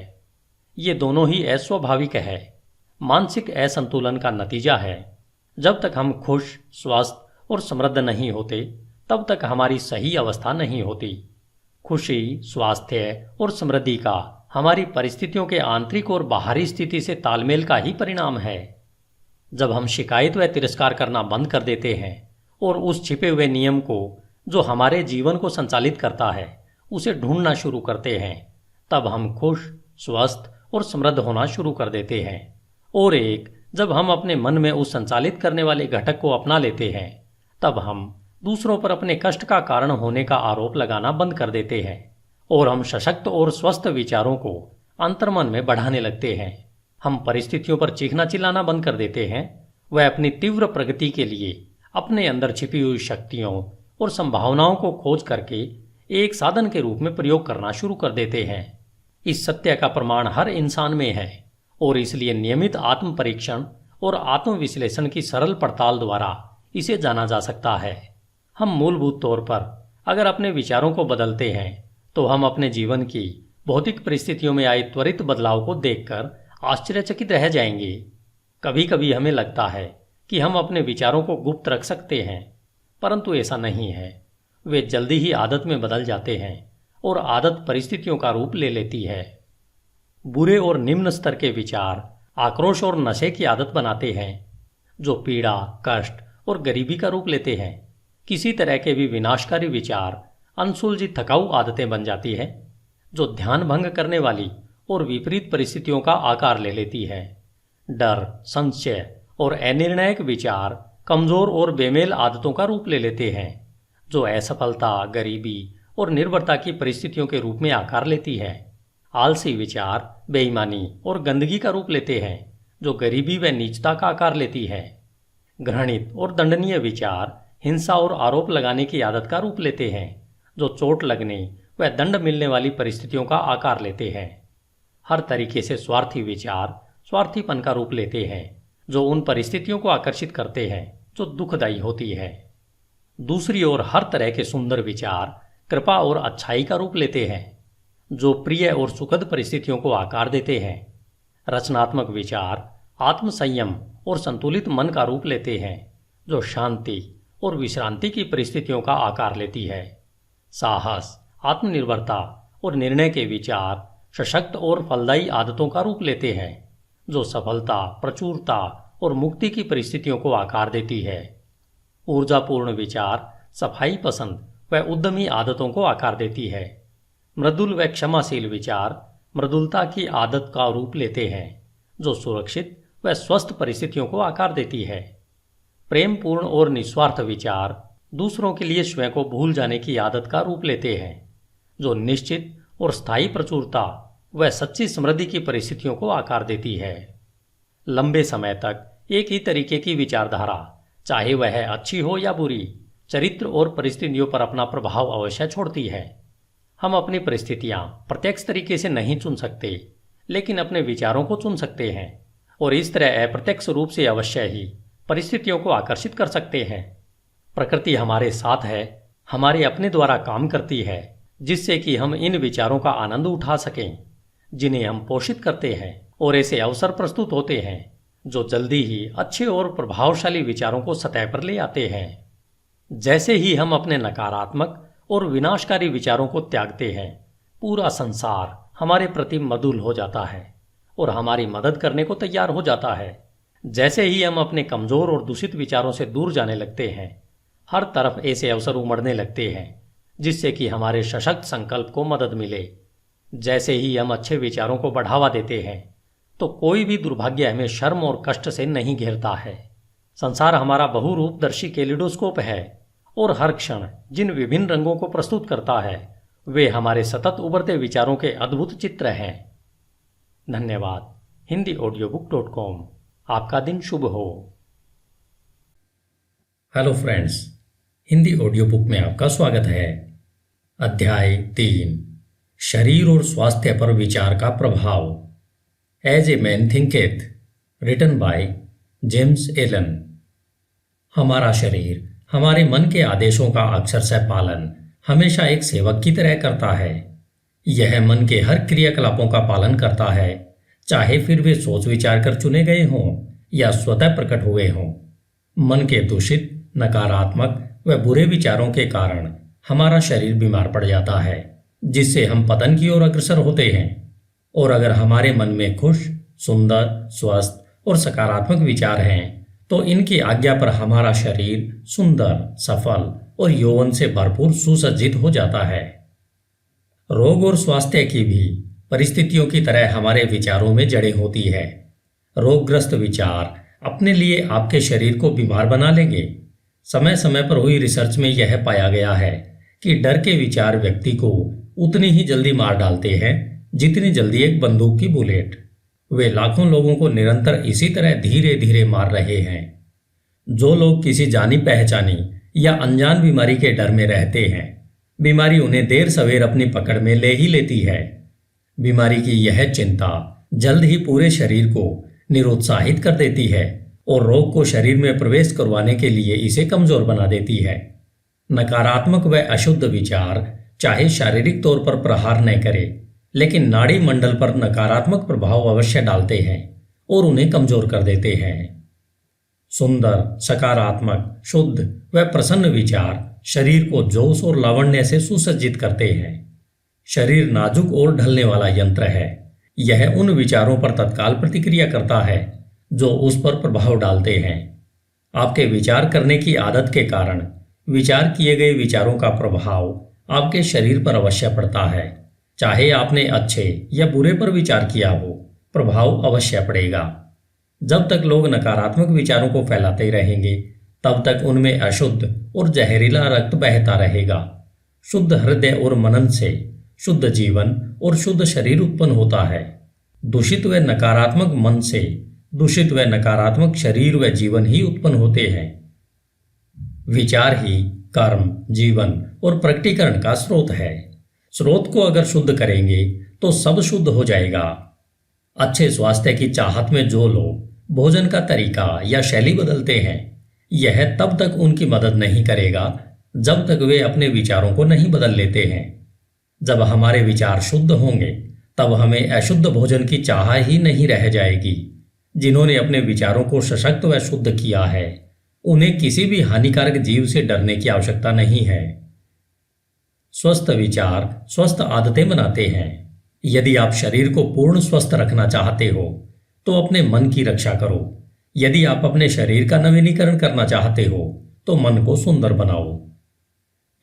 ये दोनों ही अस्वाभाविक है, मानसिक असंतुलन का नतीजा है। जब तक हम खुश, स्वस्थ और समृद्ध नहीं होते, तब तक हमारी सही अवस्था नहीं होती। खुशी, स्वास्थ्य और समृद्धि का हमारी परिस्थितियों के आंतरिक और बाहरी स्थिति से तालमेल का ही परिणाम है। जब हम शिकायत व तिरस्कार करना बंद कर देते हैं और उस छिपे हुए नियम को जो हमारे जीवन को संचालित करता है उसे ढूंढना शुरू करते हैं, तब हम खुश, स्वस्थ और समृद्ध होना शुरू कर देते हैं। और जब हम अपने मन में उस संचालित करने वाले घटक को अपना लेते हैं, तब हम दूसरों पर अपने कष्ट का कारण होने का आरोप लगाना बंद कर देते हैं और हम सशक्त और स्वस्थ विचारों को अंतर्मन में बढ़ाने लगते हैं। हम परिस्थितियों पर चीखना चिल्लाना बंद कर देते हैं। वह अपनी तीव्र प्रगति के लिए अपने अंदर छिपी हुई शक्तियों और संभावनाओं को खोज करके एक साधन के रूप में प्रयोग करना शुरू कर देते हैं। इस सत्य का प्रमाण हर इंसान में है और इसलिए नियमित आत्म परीक्षण और आत्म विश्लेषण की सरल पड़ताल द्वारा इसे जाना जा सकता है। हम मूलभूत तौर पर अगर अपने विचारों को बदलते हैं तो हम अपने जीवन की भौतिक परिस्थितियों में आए त्वरित बदलाव को देखकर आश्चर्यचकित रह जाएंगे। कभी कभी हमें लगता है कि हम अपने विचारों को गुप्त रख सकते हैं, परंतु ऐसा नहीं है। वे जल्दी ही आदत में बदल जाते हैं और आदत परिस्थितियों का रूप ले लेती है। बुरे और निम्न स्तर के विचार आक्रोश और नशे की आदत बनाते हैं, जो पीड़ा, कष्ट और गरीबी का रूप लेते हैं। किसी तरह के भी विनाशकारी विचार अनसुलझी थकाऊ आदतें बन जाती है, जो ध्यान भंग करने वाली और विपरीत परिस्थितियों का आकार ले लेती है। डर, संशय और अनिर्णायक विचार कमजोर और बेमेल आदतों का रूप ले लेते हैं, जो असफलता, गरीबी और निर्भरता की परिस्थितियों के रूप में आकार लेती है। आलसी विचार बेईमानी और गंदगी का रूप लेते हैं, जो गरीबी व नीचता का आकार लेती है। घृणित और दंडनीय विचार हिंसा और आरोप लगाने की आदत का रूप लेते हैं, जो चोट लगने व दंड मिलने वाली परिस्थितियों का आकार लेते हैं। हर तरीके से स्वार्थी विचार स्वार्थीपन का रूप लेते हैं, जो उन परिस्थितियों को आकर्षित करते हैं जो दुखदायी होती है। दूसरी ओर हर तरह के सुंदर विचार कृपा और अच्छाई का रूप लेते हैं, जो प्रिय और सुखद परिस्थितियों को आकार देते हैं। रचनात्मक विचार आत्मसंयम और संतुलित मन का रूप लेते हैं, जो शांति और विश्रांति की परिस्थितियों का आकार लेती है। साहस, आत्मनिर्भरता और निर्णय के विचार सशक्त और फलदायी आदतों का रूप लेते हैं, जो सफलता, प्रचुरता और मुक्ति की परिस्थितियों को आकार देती है। ऊर्जापूर्ण विचार सफाई पसंद व उद्यमी आदतों को आकार देती है। मृदुल व क्षमाशील विचार मृदुलता की आदत का रूप लेते हैं, जो सुरक्षित व स्वस्थ परिस्थितियों को आकार देती है। प्रेमपूर्ण और निस्वार्थ विचार दूसरों के लिए स्वयं को भूल जाने की आदत का रूप लेते हैं, जो निश्चित और स्थायी प्रचुरता व सच्ची समृद्धि की परिस्थितियों को आकार देती है। लंबे समय तक एक ही तरीके की विचारधारा, चाहे वह अच्छी हो या बुरी, चरित्र और परिस्थितियों पर अपना प्रभाव अवश्य छोड़ती है। हम अपनी परिस्थितियां प्रत्यक्ष तरीके से नहीं चुन सकते, लेकिन अपने विचारों को चुन सकते हैं और इस तरह अप्रत्यक्ष रूप से अवश्य ही परिस्थितियों को आकर्षित कर सकते हैं। प्रकृति हमारे साथ है, हमारे अपने द्वारा काम करती है, जिससे कि हम इन विचारों का आनंद उठा सकें, जिन्हें हम पोषित करते हैं, और ऐसे अवसर प्रस्तुत होते हैं जो जल्दी ही अच्छे और प्रभावशाली विचारों को सतह पर ले आते हैं। जैसे ही हम अपने नकारात्मक और विनाशकारी विचारों को त्यागते हैं, पूरा संसार हमारे प्रति मधुर हो जाता है और हमारी मदद करने को तैयार हो जाता है। जैसे ही हम अपने कमजोर और दूषित विचारों से दूर जाने लगते हैं, हर तरफ ऐसे अवसर उमड़ने लगते हैं जिससे कि हमारे सशक्त संकल्प को मदद मिले। जैसे ही हम अच्छे विचारों को बढ़ावा देते हैं तो कोई भी दुर्भाग्य हमें शर्म और कष्ट से नहीं घेरता है। संसार हमारा बहुरूपदर्शी कैलिडोस्कोप है और हर क्षण जिन विभिन्न रंगों को प्रस्तुत करता है वे हमारे सतत उभरते विचारों के अद्भुत चित्र हैं। धन्यवाद। HindiAudiobook.com। आपका दिन शुभ हो। Hello friends, Hindi audio book में आपका स्वागत है। अध्याय 3, शरीर और स्वास्थ्य पर विचार का प्रभाव। As a man thinketh, written by James Allen. हमारा शरीर हमारे मन के आदेशों का अक्षरशः पालन हमेशा एक सेवक की तरह करता है। यह मन के हर क्रियाकलापों का पालन करता है, चाहे फिर वे सोच विचार कर चुने गए हों या स्वतः प्रकट हुए हों। मन के दूषित, नकारात्मक व बुरे विचारों के कारण हमारा शरीर बीमार पड़ जाता है, जिससे हम पतन की ओर अग्रसर होते हैं। और अगर हमारे मन में खुश, सुंदर, स्वस्थ और सकारात्मक विचार हैं तो इनकी आज्ञा पर हमारा शरीर सुंदर, सफल और यौवन से भरपूर सुसज्जित हो जाता है। रोग और स्वास्थ्य की भी परिस्थितियों की तरह हमारे विचारों में जड़ें होती है। रोगग्रस्त विचार अपने लिए आपके शरीर को बीमार बना लेंगे। समय समय पर हुई रिसर्च में यह पाया गया है कि डर के विचार व्यक्ति को उतनी ही जल्दी मार डालते हैं जितनी जल्दी एक बंदूक की बुलेट। वे लाखों लोगों को निरंतर इसी तरह धीरे धीरे मार रहे हैं। जो लोग किसी जानी पहचानी या अनजान बीमारी के डर में रहते हैं, बीमारी उन्हें देर सवेर अपनी पकड़ में ले ही लेती है। बीमारी की यह चिंता जल्द ही पूरे शरीर को निरुत्साहित कर देती है और रोग को शरीर में प्रवेश करवाने के लिए इसे कमजोर बना देती है। नकारात्मक व अशुद्ध विचार चाहे शारीरिक तौर पर प्रहार न करे, लेकिन नाड़ी मंडल पर नकारात्मक प्रभाव अवश्य डालते हैं और उन्हें कमजोर कर देते हैं। सुंदर, सकारात्मक, शुद्ध व प्रसन्न विचार शरीर को जोश और लावण्य से सुसज्जित करते हैं। शरीर नाजुक और ढलने वाला यंत्र है। यह उन विचारों पर तत्काल प्रतिक्रिया करता है जो उस पर प्रभाव डालते हैं। आपके विचार करने की आदत के कारण विचार किए गए विचारों का प्रभाव आपके शरीर पर अवश्य पड़ता है। चाहे आपने अच्छे या बुरे पर विचार किया हो, प्रभाव अवश्य पड़ेगा। जब तक लोग नकारात्मक विचारों को फैलाते रहेंगे, तब तक उनमें अशुद्ध और जहरीला रक्त बहता रहेगा। शुद्ध हृदय और मनन से शुद्ध जीवन और शुद्ध शरीर उत्पन्न होता है। दूषित व नकारात्मक मन से दूषित व नकारात्मक शरीर व जीवन ही उत्पन्न होते हैं। विचार ही कर्म, जीवन और प्रकटीकरण का स्रोत है। स्रोत को अगर शुद्ध करेंगे तो सब शुद्ध हो जाएगा। अच्छे स्वास्थ्य की चाहत में जो लोग भोजन का तरीका या शैली बदलते हैं, यह तब तक उनकी मदद नहीं करेगा जब तक वे अपने विचारों को नहीं बदल लेते हैं। जब हमारे विचार शुद्ध होंगे तब हमें अशुद्ध भोजन की चाह ही नहीं रह जाएगी। जिन्होंने अपने विचारों को सशक्त व शुद्ध किया है, उन्हें किसी भी हानिकारक जीव से डरने की आवश्यकता नहीं है। स्वस्थ विचार स्वस्थ आदतें बनाते हैं। यदि आप शरीर को पूर्ण स्वस्थ रखना चाहते हो तो अपने मन की रक्षा करो। यदि आप अपने शरीर का नवीनीकरण करना चाहते हो तो मन को सुंदर बनाओ।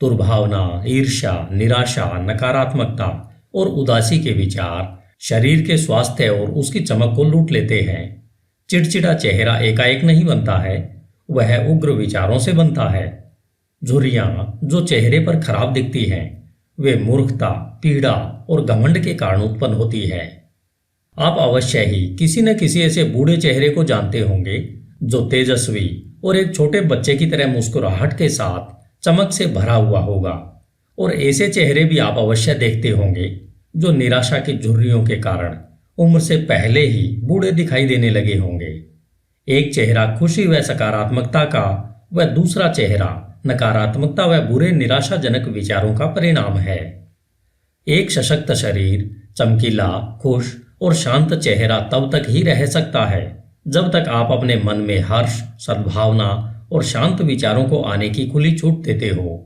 दुर्भावना, ईर्ष्या, निराशा, नकारात्मकता और उदासी के विचार शरीर के स्वास्थ्य और उसकी चमक को लूट लेते हैं। चिड़चिड़ा चेहरा एकाएक नहीं बनता है, वह उग्र विचारों से बनता है। झुर्रियां जो चेहरे पर खराब दिखती हैं, वे मूर्खता, पीड़ा और घमंड के कारण उत्पन्न होती है। आप अवश्य ही किसी न किसी ऐसे बूढ़े चेहरे को जानते होंगे जो तेजस्वी और एक छोटे बच्चे की तरह मुस्कुराहट के साथ चमक से भरा हुआ होगा। और ऐसे चेहरे भी आप अवश्य देखते होंगे जो निराशा की झुर्रियों के कारण उम्र से पहले ही बूढ़े दिखाई देने लगे होंगे। एक चेहरा खुशी व सकारात्मकता का व दूसरा चेहरा नकारात्मकता व बुरे निराशाजनक विचारों का परिणाम है। एक सशक्त शरीर, चमकीला, खुश और शांत चेहरा तब तक ही रह सकता है जब तक आप अपने मन में हर्ष, सद्भावना और शांत विचारों को आने की खुली छूट देते हो।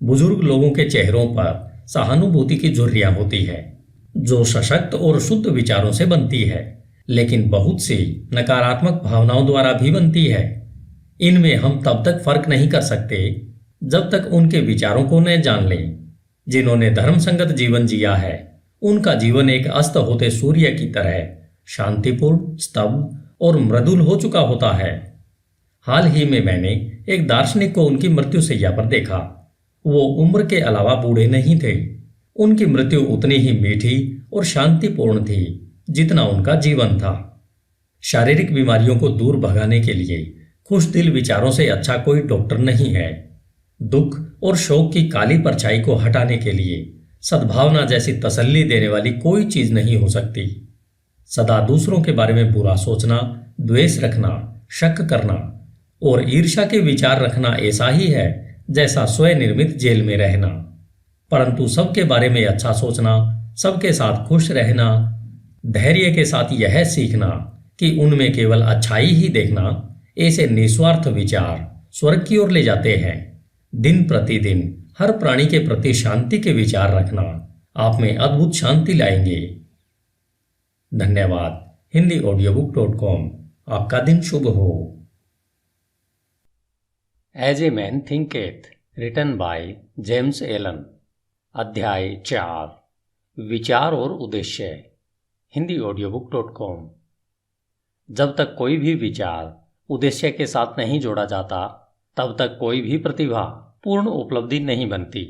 बुजुर्ग लोगों के चेहरों पर सहानुभूति की झुर्रियां होती है जो सशक्त और शुद्ध विचारों से बनती है, लेकिन बहुत सी नकारात्मक भावनाओं द्वारा भी बनती है। इनमें हम तब तक फर्क नहीं कर सकते जब तक उनके विचारों को न जान लें। जिन्होंने धर्मसंगत जीवन जिया है उनका जीवन एक अस्त होते सूर्य की तरह शांतिपूर्ण, स्तब्ध और मृदुल हो चुका होता है। हाल ही में मैंने एक दार्शनिक को उनकी मृत्युशैया पर देखा। वो उम्र के अलावा बूढ़े नहीं थे। उनकी मृत्यु उतनी ही मीठी और शांतिपूर्ण थी जितना उनका जीवन था। शारीरिक बीमारियों को दूर भगाने के लिए खुश दिल विचारों से अच्छा कोई डॉक्टर नहीं है। दुख और शोक की काली परछाई को हटाने के लिए सद्भावना जैसी तसल्ली देने वाली कोई चीज नहीं हो सकती। सदा दूसरों के बारे में बुरा सोचना, द्वेष रखना, शक करना और ईर्ष्या के विचार रखना ऐसा ही है जैसा स्वनिर्मित जेल में रहना। परंतु सबके बारे में अच्छा सोचना, सबके साथ खुश रहना, धैर्य के साथ यह सीखना कि उनमें केवल अच्छाई ही देखना, ऐसे निस्वार्थ विचार स्वर्ग की ओर ले जाते हैं। दिन प्रतिदिन हर प्राणी के प्रति शांति के विचार रखना आप में अद्भुत शांति लाएंगे। धन्यवाद। HindiAudiobook.com। आपका दिन शुभ हो। As a man thinketh, written by James Allen. अध्याय 4, विचार और उद्देश्य। HindiAudiobook.com। जब तक कोई भी विचार उद्देश्य के साथ नहीं जोड़ा जाता तब तक कोई भी प्रतिभा पूर्ण उपलब्धि नहीं बनती।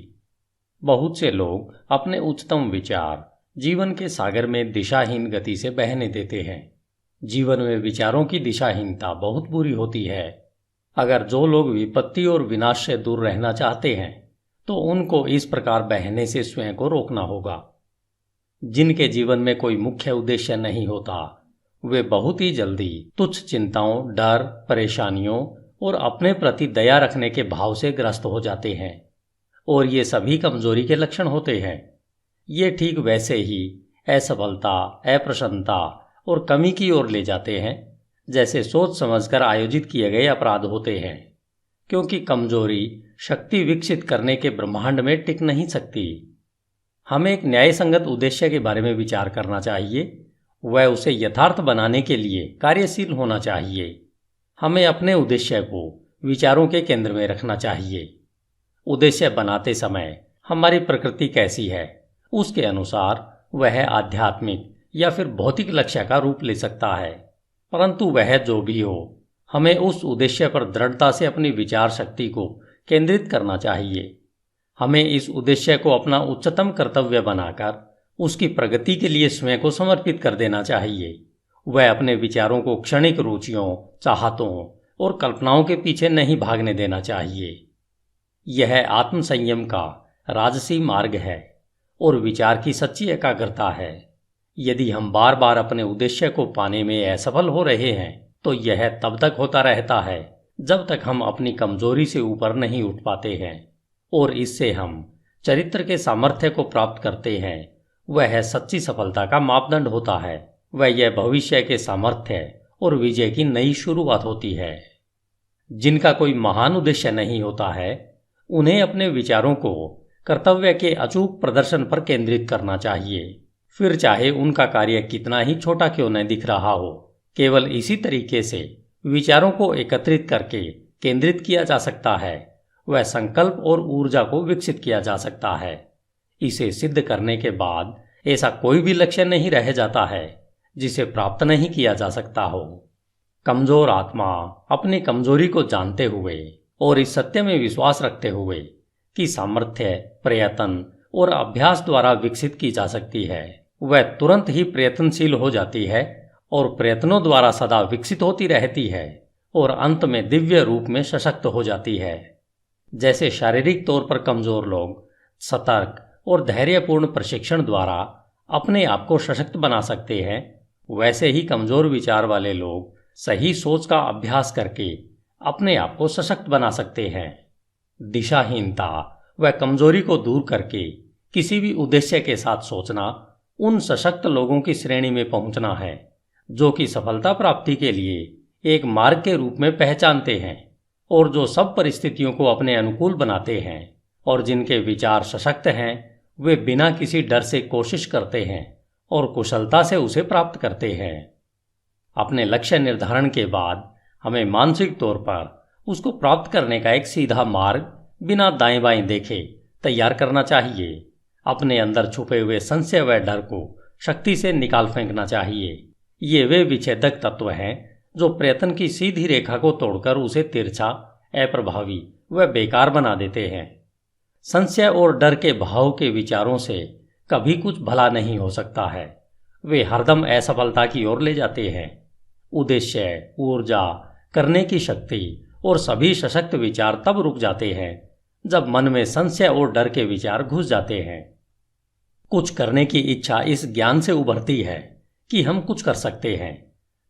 बहुत से लोग अपने उच्चतम विचार जीवन के सागर में दिशाहीन गति से बहने देते हैं। जीवन में विचारों की दिशाहीनता बहुत बुरी होती है। अगर जो लोग विपत्ति और विनाश से दूर रहना चाहते हैं तो उनको इस प्रकार बहने से स्वयं को रोकना होगा। जिनके जीवन में कोई मुख्य उद्देश्य नहीं होता वे बहुत ही जल्दी तुच्छ चिंताओं, डर, परेशानियों और अपने प्रति दया रखने के भाव से ग्रस्त हो जाते हैं और ये सभी कमजोरी के लक्षण होते हैं। ये ठीक वैसे ही असफलता, अप्रसन्नता और कमी की ओर ले जाते हैं जैसे सोच समझकर आयोजित किए गए अपराध होते हैं, क्योंकि कमजोरी शक्ति विकसित करने के ब्रह्मांड में टिक नहीं सकती। हमें एक न्यायसंगत उद्देश्य के बारे में विचार करना चाहिए। वह उसे यथार्थ बनाने के लिए कार्यशील होना चाहिए। हमें अपने उद्देश्य को विचारों के केंद्र में रखना चाहिए। उद्देश्य बनाते समय हमारी प्रकृति कैसी है उसके अनुसार वह आध्यात्मिक या फिर भौतिक लक्ष्य का रूप ले सकता है। परंतु वह जो भी हो, हमें उस उद्देश्य पर दृढ़ता से अपनी विचार शक्ति को केंद्रित करना चाहिए। हमें इस उद्देश्य को अपना उच्चतम कर्तव्य बनाकर उसकी प्रगति के लिए स्वयं को समर्पित कर देना चाहिए। वह अपने विचारों को क्षणिक रुचियों, चाहतों और कल्पनाओं के पीछे नहीं भागने देना चाहिए। यह आत्मसंयम का राजसी मार्ग है और विचार की सच्ची एकाग्रता है। यदि हम बार बार अपने उद्देश्य को पाने में असफल हो रहे हैं तो यह तब तक होता रहता है जब तक हम अपनी कमजोरी से ऊपर नहीं उठ पाते हैं और इससे हम चरित्र के सामर्थ्य को प्राप्त करते हैं। वह सच्ची सफलता का मापदंड होता है। वह यह भविष्य के सामर्थ्य और विजय की नई शुरुआत होती है। जिनका कोई महान उद्देश्य नहीं होता है उन्हें अपने विचारों को कर्तव्य के अचूक प्रदर्शन पर केंद्रित करना चाहिए, फिर चाहे उनका कार्य कितना ही छोटा क्यों न दिख रहा हो। केवल इसी तरीके से विचारों को एकत्रित करके केंद्रित किया जा सकता है। वह संकल्प और ऊर्जा को विकसित किया जा सकता है। इसे सिद्ध करने के बाद ऐसा कोई भी लक्ष्य नहीं रह जाता है जिसे प्राप्त नहीं किया जा सकता हो। कमजोर आत्मा अपनी कमजोरी को जानते हुए और इस सत्य में विश्वास रखते हुए कि सामर्थ्य प्रयत्न और अभ्यास द्वारा विकसित की जा सकती है, वह तुरंत ही प्रयत्नशील हो जाती है और प्रयत्नों द्वारा सदा विकसित होती रहती है और अंत में दिव्य रूप में सशक्त हो जाती है। जैसे शारीरिक तौर पर कमजोर लोग सतर्क और धैर्यपूर्ण प्रशिक्षण द्वारा अपने आप को सशक्त बना सकते हैं, वैसे ही कमजोर विचार वाले लोग सही सोच का अभ्यास करके अपने आप को सशक्त बना सकते हैं। दिशाहीनता व कमजोरी को दूर करके किसी भी उद्देश्य के साथ सोचना उन सशक्त लोगों की श्रेणी में पहुंचना है जो कि सफलता प्राप्ति के लिए एक मार्ग के रूप में पहचानते हैं और जो सब परिस्थितियों को अपने अनुकूल बनाते हैं और जिनके विचार सशक्त हैं, वे बिना किसी डर से कोशिश करते हैं और कुशलता से उसे प्राप्त करते हैं। अपने लक्ष्य निर्धारण के बाद हमें मानसिक तौर पर उसको प्राप्त करने का एक सीधा मार्ग बिना दाएं बाएं देखे तैयार करना चाहिए। अपने अंदर छुपे हुए संशय व डर को शक्ति से निकाल फेंकना चाहिए। ये वे विच्छेदक तत्व हैं जो प्रयत्न की सीधी रेखा को तोड़कर उसे तिरछा, अप्रभावी व बेकार बना देते हैं। संशय और डर के भाव के विचारों से कभी कुछ भला नहीं हो सकता है। वे हरदम असफलता की ओर ले जाते हैं। उद्देश्य, ऊर्जा, करने की शक्ति और सभी सशक्त विचार तब रुक जाते हैं जब मन में संशय और डर के विचार घुस जाते हैं। कुछ करने की इच्छा इस ज्ञान से उभरती है कि हम कुछ कर सकते हैं।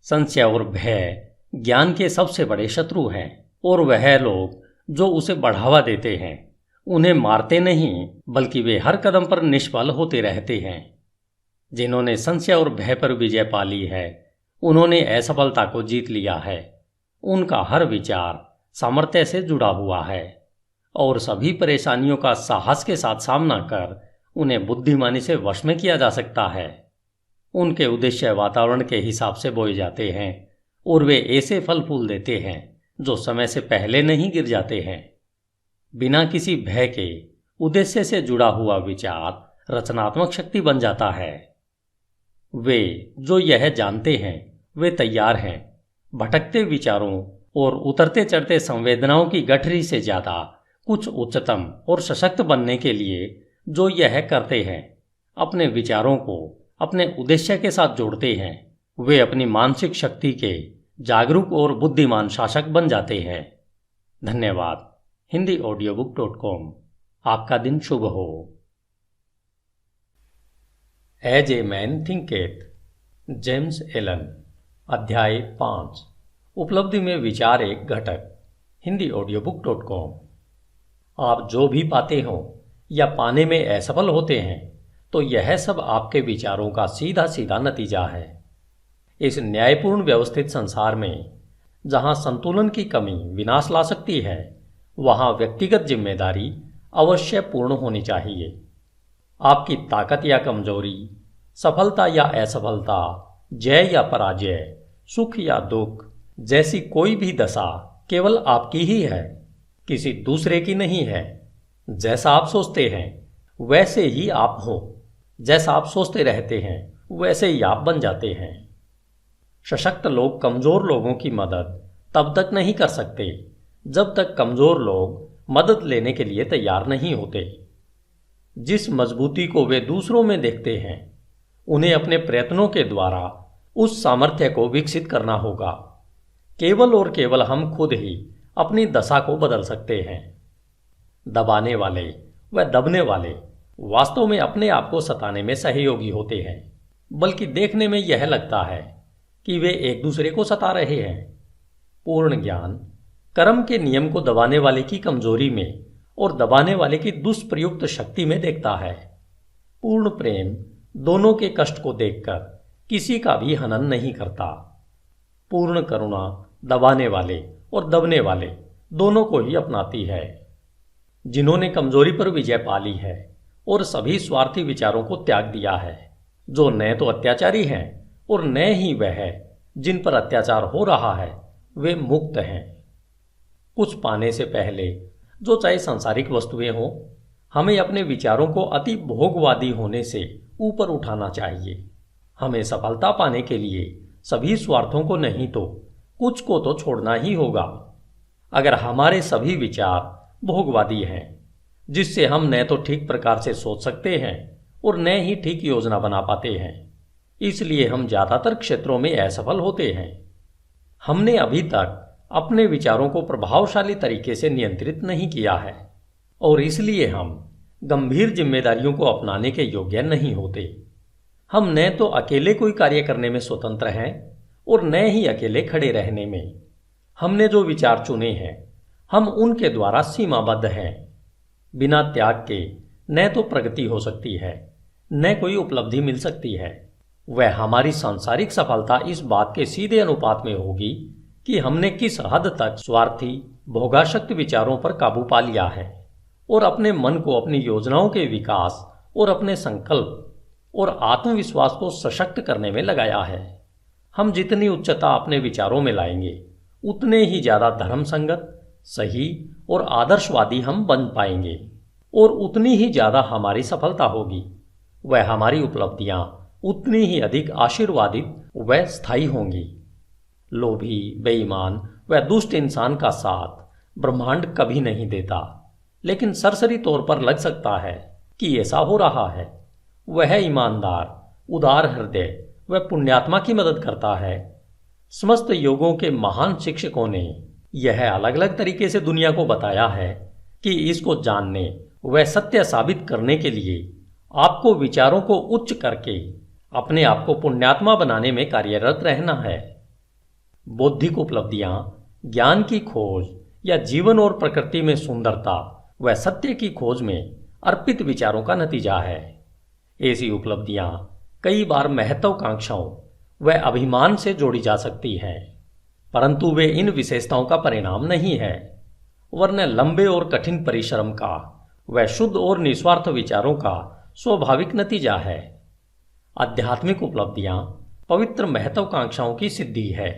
संशय और भय ज्ञान के सबसे बड़े शत्रु हैं और वह लोग जो उसे बढ़ावा देते हैं उन्हें मारते नहीं, बल्कि वे हर कदम पर निष्फल होते रहते हैं। जिन्होंने संशय और भय पर विजय पा ली है उन्होंने असफलता को जीत लिया है। उनका हर विचार सामर्थ्य से जुड़ा हुआ है और सभी परेशानियों का साहस के साथ सामना कर उन्हें बुद्धिमानी से वश में किया जा सकता है। उनके उद्देश्य वातावरण के हिसाब से बोए जाते हैं और वे ऐसे फल फूल देते हैं जो समय से पहले नहीं गिर जाते हैं। बिना किसी भय के उद्देश्य से जुड़ा हुआ विचार रचनात्मक शक्ति बन जाता है। वे जो यह जानते हैं वे तैयार हैं भटकते विचारों और उतरते चढ़ते संवेदनाओं की गठरी से ज़्यादा कुछ उच्चतम और सशक्त बनने के लिए जो यह करते हैं। अपने विचारों को अपने उद्देश्य के साथ जोड़ते हैं। वे अपनी मानसिक शक्ति के जागरूक और बुद्धिमान शासक बन जाते हैं। धन्यवाद। HindiAudiobook.com। आपका दिन शुभ हो। As a man thinketh, James Allen. अध्याय 5। उपलब्धि में विचार एक घटक। HindiAudiobook.com। आप जो भी पाते हो या पाने में असफल होते हैं तो यह सब आपके विचारों का सीधा सीधा नतीजा है। इस न्यायपूर्ण व्यवस्थित संसार में जहां संतुलन की कमी विनाश ला सकती है वहां व्यक्तिगत जिम्मेदारी अवश्य पूर्ण होनी चाहिए। आपकी ताकत या कमजोरी, सफलता या असफलता, जय या पराजय, सुख या दुख जैसी कोई भी दशा केवल आपकी ही है, किसी दूसरे की नहीं है। जैसा आप सोचते हैं वैसे ही आप हो। जैसा आप सोचते रहते हैं वैसे ही आप बन जाते हैं। सशक्त लोग कमजोर लोगों की मदद तब तक नहीं कर सकते जब तक कमजोर लोग मदद लेने के लिए तैयार नहीं होते। जिस मजबूती को वे दूसरों में देखते हैं उन्हें अपने प्रयत्नों के द्वारा उस सामर्थ्य को विकसित करना होगा। केवल और केवल हम खुद ही अपनी दशा को बदल सकते हैं। दबाने वाले व दबने वाले वास्तव में अपने आप को सताने में सहयोगी होते हैं, बल्कि देखने में यह लगता है कि वे एक दूसरे को सता रहे हैं। पूर्ण ज्ञान कर्म के नियम को दबाने वाले की कमजोरी में और दबाने वाले की दुष्प्रयुक्त शक्ति में देखता है। पूर्ण प्रेम दोनों के कष्ट को देखकर किसी का भी हनन नहीं करता। पूर्ण करुणा दबाने वाले और दबने वाले दोनों को ही अपनाती है। जिन्होंने कमजोरी पर विजय पा ली है और सभी स्वार्थी विचारों को त्याग दिया है, जो न तो अत्याचारी हैं और न ही वह जिन पर अत्याचार हो रहा है, वे मुक्त हैं। कुछ पाने से पहले, जो चाहे सांसारिक वस्तुएं हों, हमें अपने विचारों को अति भोगवादी होने से ऊपर उठाना चाहिए। हमें सफलता पाने के लिए सभी स्वार्थों को नहीं तो कुछ को तो छोड़ना ही होगा। अगर हमारे सभी विचार भोगवादी हैं, जिससे हम न तो ठीक प्रकार से सोच सकते हैं और न ही ठीक योजना बना पाते हैं, इसलिए हम ज्यादातर क्षेत्रों में असफल होते हैं। हमने अभी तक अपने विचारों को प्रभावशाली तरीके से नियंत्रित नहीं किया है और इसलिए हम गंभीर जिम्मेदारियों को अपनाने के योग्य नहीं होते। हम न तो अकेले कोई कार्य करने में स्वतंत्र हैं और न ही अकेले खड़े रहने में। हमने जो विचार चुने हैं हम उनके द्वारा सीमाबद्ध हैं। बिना त्याग के न तो प्रगति हो सकती है न कोई उपलब्धि मिल सकती है। वह हमारी सांसारिक सफलता इस बात के सीधे अनुपात में होगी कि हमने किस हद तक स्वार्थी भोगाशक्त विचारों पर काबू पा लिया है और अपने मन को अपनी योजनाओं के विकास और अपने संकल्प और आत्मविश्वास को सशक्त करने में लगाया है। हम जितनी उच्चता अपने विचारों में लाएंगे उतने ही ज्यादा धर्म संगत, सही और आदर्शवादी हम बन पाएंगे और उतनी ही ज़्यादा हमारी सफलता होगी। वह हमारी उपलब्धियां उतनी ही अधिक आशीर्वादित व स्थायी होंगी। लोभी, बेईमान व दुष्ट इंसान का साथ ब्रह्मांड कभी नहीं देता, लेकिन सरसरी तौर पर लग सकता है कि ऐसा हो रहा है। वह ईमानदार, उदार हृदय व पुण्यात्मा की मदद करता है। समस्त योगों के महान शिक्षकों ने यह अलग अलग तरीके से दुनिया को बताया है कि इसको जानने व सत्य साबित करने के लिए आपको विचारों को उच्च करके अपने आप को पुण्यात्मा बनाने में कार्यरत रहना है। बौद्धिक उपलब्धियां ज्ञान की खोज या जीवन और प्रकृति में सुंदरता व सत्य की खोज में अर्पित विचारों का नतीजा है। ऐसी उपलब्धियां कई बार महत्वाकांक्षाओं व अभिमान से जोड़ी जा सकती हैं, परंतु वे इन विशेषताओं का परिणाम नहीं है, वरन लंबे और कठिन परिश्रम का व शुद्ध और निस्वार्थ विचारों का स्वाभाविक नतीजा है। आध्यात्मिक उपलब्धियां पवित्र महत्वाकांक्षाओं की सिद्धि है।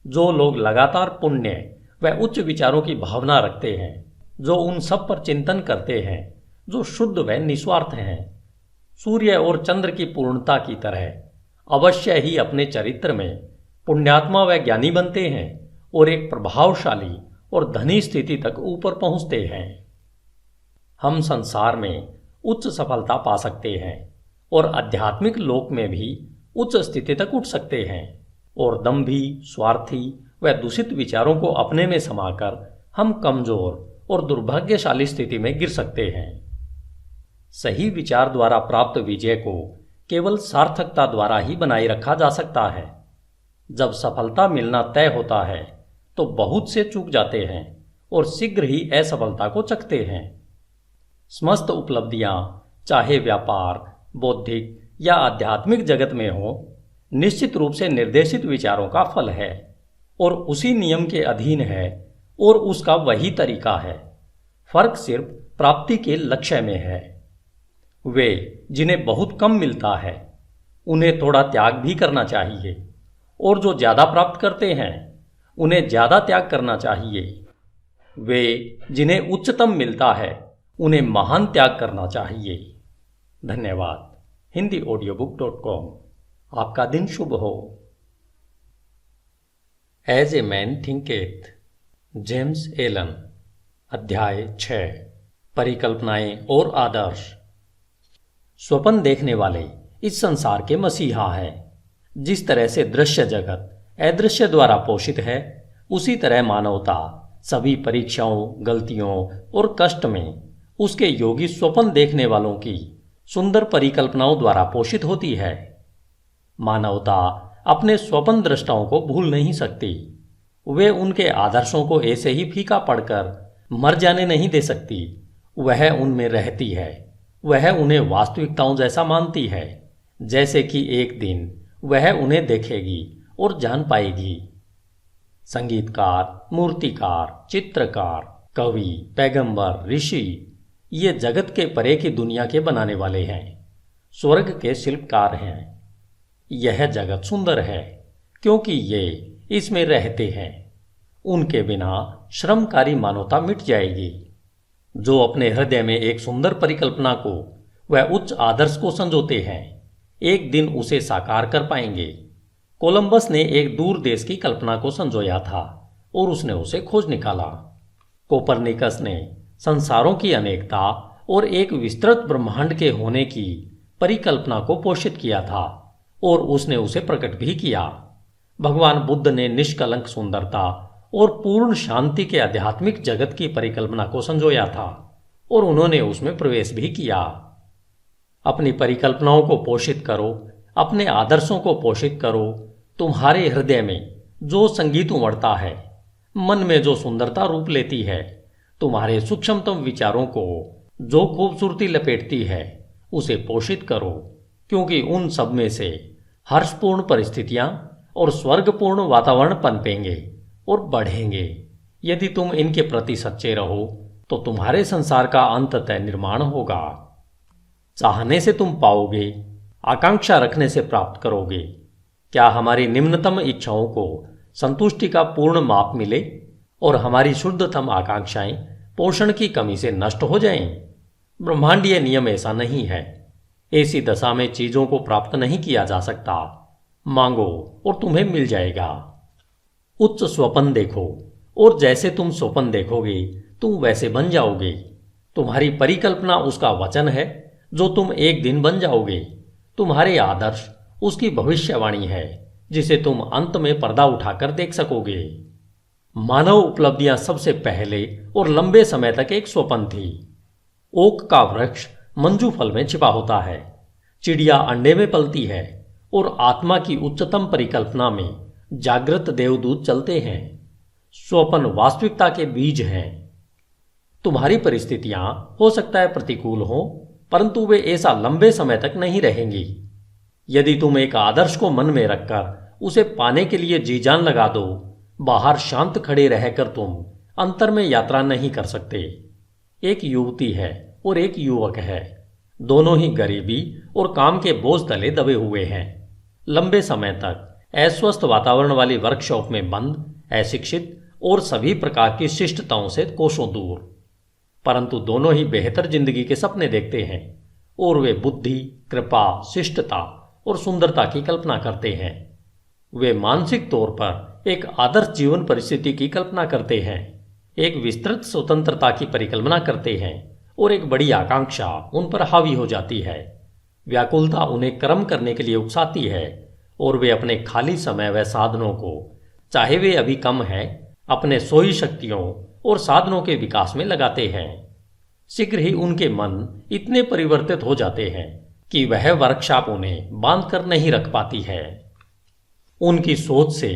जो लोग लगातार पुण्य व उच्च विचारों की भावना रखते हैं, जो उन सब पर चिंतन करते हैं जो शुद्ध व निस्वार्थ हैं, सूर्य और चंद्र की पूर्णता की तरह अवश्य ही अपने चरित्र में पुण्यात्मा व ज्ञानी बनते हैं और एक प्रभावशाली और धनी स्थिति तक ऊपर पहुंचते हैं। हम संसार में उच्च सफलता पा सकते हैं और आध्यात्मिक लोक में भी उच्च स्थिति तक उठ सकते हैं, और दंभी, स्वार्थी व दूषित विचारों को अपने में समाकर हम कमजोर और दुर्भाग्यशाली स्थिति में गिर सकते हैं। सही विचार द्वारा प्राप्त विजय को केवल सार्थकता द्वारा ही बनाए रखा जा सकता है। जब सफलता मिलना तय होता है तो बहुत से चूक जाते हैं और शीघ्र ही असफलता को चखते हैं। समस्त उपलब्धियां चाहे व्यापार, बौद्धिक या आध्यात्मिक जगत में हो, निश्चित रूप से निर्देशित विचारों का फल है और उसी नियम के अधीन है और उसका वही तरीका है। फर्क सिर्फ प्राप्ति के लक्ष्य में है। वे जिन्हें बहुत कम मिलता है उन्हें थोड़ा त्याग भी करना चाहिए, और जो ज्यादा प्राप्त करते हैं उन्हें ज्यादा त्याग करना चाहिए। वे जिन्हें उच्चतम मिलता है उन्हें महान त्याग करना चाहिए। धन्यवाद। HindiAudiobook.com। आपका दिन शुभ हो। As a man thinketh, James Allen. अध्याय 6। परिकल्पनाएं और आदर्श। स्वप्न देखने वाले इस संसार के मसीहा हैं। जिस तरह से दृश्य जगत अदृश्य द्वारा पोषित है, उसी तरह मानवता सभी परीक्षाओं, गलतियों और कष्ट में उसके योगी स्वप्न देखने वालों की सुंदर परिकल्पनाओं द्वारा पोषित होती है। मानवता अपने स्वप्न दृष्टाओं को भूल नहीं सकती। वे उनके आदर्शों को ऐसे ही फीका पड़कर मर जाने नहीं दे सकती। वह उनमें रहती है। वह उन्हें वास्तविकताओं जैसा मानती है, जैसे कि एक दिन वह उन्हें देखेगी और जान पाएगी। संगीतकार, मूर्तिकार, चित्रकार, कवि, पैगंबर, ऋषि ये जगत के परे की दुनिया के बनाने वाले हैं, स्वर्ग के शिल्पकार हैं। यह जगत सुंदर है क्योंकि ये इसमें रहते हैं। उनके बिना श्रमकारी मानवता मिट जाएगी। जो अपने हृदय में एक सुंदर परिकल्पना को व उच्च आदर्श को संजोते हैं, एक दिन उसे साकार कर पाएंगे। कोलंबस ने एक दूर देश की कल्पना को संजोया था और उसने उसे खोज निकाला। कोपरनिकस ने संसारों की अनेकता और एक विस्तृत ब्रह्मांड के होने की परिकल्पना को पोषित किया था और उसने उसे प्रकट भी किया। भगवान बुद्ध ने निष्कलंक सुंदरता और पूर्ण शांति के आध्यात्मिक जगत की परिकल्पना को संजोया था और उन्होंने उसमें प्रवेश भी किया। अपनी परिकल्पनाओं को पोषित करो, अपने आदर्शों को पोषित करो। तुम्हारे हृदय में जो संगीत उमड़ता है, मन में जो सुंदरता रूप लेती है, तुम्हारे सूक्ष्मतम विचारों को जो खूबसूरती लपेटती है, उसे पोषित करो, क्योंकि उन सब में से हर्षपूर्ण परिस्थितियां और स्वर्गपूर्ण वातावरण पनपेंगे और बढ़ेंगे। यदि तुम इनके प्रति सच्चे रहो तो तुम्हारे संसार का अंततः निर्माण होगा। चाहने से तुम पाओगे, आकांक्षा रखने से प्राप्त करोगे। क्या हमारी निम्नतम इच्छाओं को संतुष्टि का पूर्ण माप मिले और हमारी शुद्धतम आकांक्षाएं पोषण की कमी से नष्ट हो जाएं। ब्रह्मांडीय नियम ऐसा नहीं है। ऐसी दशा में चीजों को प्राप्त नहीं किया जा सकता। मांगो और तुम्हें मिल जाएगा। उच्च स्वप्न देखो और जैसे तुम स्वप्न देखोगे तुम वैसे बन जाओगे। तुम्हारी परिकल्पना उसका वचन है जो तुम एक दिन बन जाओगे। तुम्हारे आदर्श उसकी भविष्यवाणी है जिसे तुम अंत में पर्दा उठाकर देख सकोगे। मानव उपलब्धियां सबसे पहले और लंबे समय तक एक स्वप्न थी। ओक का वृक्ष मंजू फल में छिपा होता है, चिड़िया अंडे में पलती है और आत्मा की उच्चतम परिकल्पना में जागृत देवदूत चलते हैं। स्वप्न वास्तविकता के बीज हैं। तुम्हारी परिस्थितियां हो सकता है प्रतिकूल हो, परंतु वे ऐसा लंबे समय तक नहीं रहेंगी। यदि तुम एक आदर्श को मन में रखकर उसे पाने के लिए जी जान लगा दो, बाहर शांत खड़े रहकर तुम अंतर में यात्रा नहीं कर सकते। एक युवती है और एक युवक है। दोनों ही गरीबी और काम के बोझ तले दबे हुए हैं। लंबे समय तक अस्वस्थ वातावरण वाली वर्कशॉप में बंद, अशिक्षित और सभी प्रकार की शिष्टताओं से कोसों दूर। परंतु दोनों ही बेहतर जिंदगी के सपने देखते हैं और वे बुद्धि, कृपा, शिष्टता और सुंदरता की कल्पना करते हैं। वे मानसिक तौर पर एक आदर्श जीवन परिस्थिति की कल्पना करते हैं, एक विस्तृत स्वतंत्रता की परिकल्पना करते हैं और एक बड़ी आकांक्षा उन पर हावी हो जाती है। व्याकुलता उन्हें कर्म करने के लिए उकसाती है और वे अपने खाली समय व साधनों को, चाहे वे अभी कम है, अपने सोई शक्तियों और साधनों के विकास में लगाते हैं। शीघ्र ही उनके मन इतने परिवर्तित हो जाते हैं कि वह वर्कशॉप उन्हें बांध कर नहीं रख पाती है। उनकी सोच से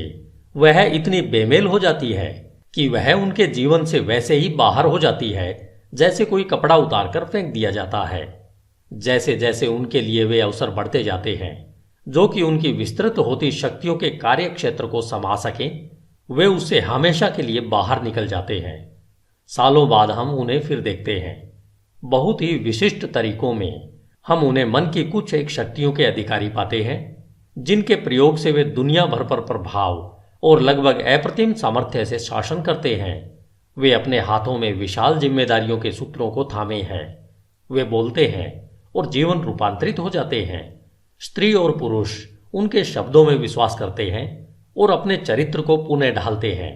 वह इतनी बेमेल हो जाती है कि वह उनके जीवन से वैसे ही बाहर हो जाती है जैसे कोई कपड़ा उतारकर फेंक दिया जाता है। जैसे जैसे उनके लिए वे अवसर बढ़ते जाते हैं जो कि उनकी विस्तृत होती शक्तियों के कार्य क्षेत्र को समा सकें, वे उससे हमेशा के लिए बाहर निकल जाते हैं। सालों बाद हम उन्हें फिर देखते हैं। बहुत ही विशिष्ट तरीकों में हम उन्हें मन की कुछ एक शक्तियों के अधिकारी पाते हैं जिनके प्रयोग से वे दुनिया भर पर प्रभाव और लगभग अप्रतिम सामर्थ्य से शासन करते हैं। वे अपने हाथों में विशाल जिम्मेदारियों के सूत्रों को थामे हैं। वे बोलते हैं और जीवन रूपांतरित हो जाते हैं। स्त्री और पुरुष उनके शब्दों में विश्वास करते हैं और अपने चरित्र को पुनः ढालते हैं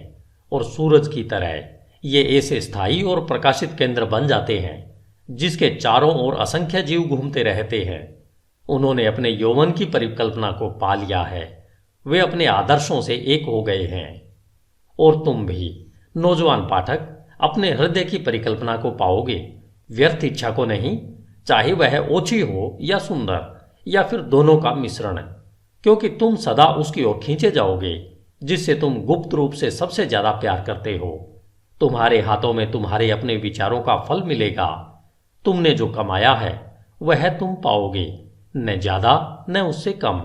और सूरज की तरह ये ऐसे स्थायी और प्रकाशित केंद्र बन जाते हैं जिसके चारों ओर असंख्य जीव घूमते रहते हैं। उन्होंने अपने यौवन की परिकल्पना को पा लिया है। वे अपने आदर्शों से एक हो गए हैं। और तुम भी नौजवान पाठक अपने हृदय की परिकल्पना को पाओगे, व्यर्थ इच्छा को नहीं, चाहे वह ओछी हो या सुंदर या फिर दोनों का मिश्रण, क्योंकि तुम सदा उसकी ओर खींचे जाओगे जिससे तुम गुप्त रूप से सबसे ज्यादा प्यार करते हो। तुम्हारे हाथों में तुम्हारे अपने विचारों का फल मिलेगा। तुमने जो कमाया है वह तुम पाओगे, न ज्यादा न उससे कम।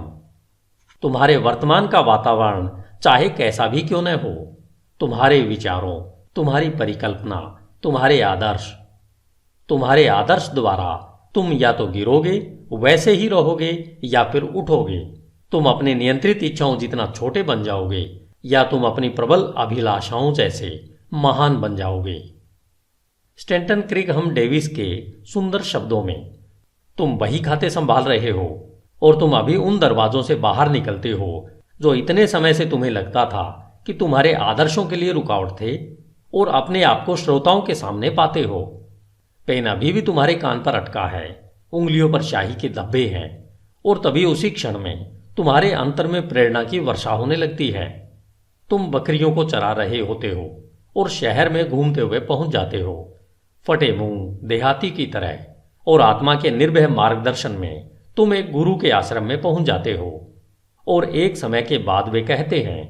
तुम्हारे वर्तमान का वातावरण चाहे कैसा भी क्यों न हो, तुम्हारे विचारों, तुम्हारी परिकल्पना, तुम्हारे आदर्श द्वारा तुम या तो गिरोगे, वैसे ही रहोगे, या फिर उठोगे। तुम अपने नियंत्रित इच्छाओं जितना छोटे बन जाओगे या तुम अपनी प्रबल अभिलाषाओं जैसे महान बन जाओगे। स्टैंटन क्रिगहम डेविस के सुंदर शब्दों में, तुम बही खाते संभाल रहे हो और तुम अभी उन दरवाजों से बाहर निकलते हो जो इतने समय से तुम्हें लगता था कि तुम्हारे आदर्शों के लिए रुकावट थे, और अपने आप को श्रोताओं के सामने पाते हो। पेन अभी भी तुम्हारे कान पर अटका है, उंगलियों पर शाही के धब्बे हैं, और तभी उसी क्षण में तुम्हारे अंतर में प्रेरणा की वर्षा होने लगती है। तुम बकरियों को चरा रहे होते हो और शहर में घूमते हुए पहुंच जाते हो, फटे मुंह देहाती की तरह, और आत्मा के निर्भय मार्गदर्शन में तुम एक गुरु के आश्रम में पहुंच जाते हो। और एक समय के बाद वे कहते हैं,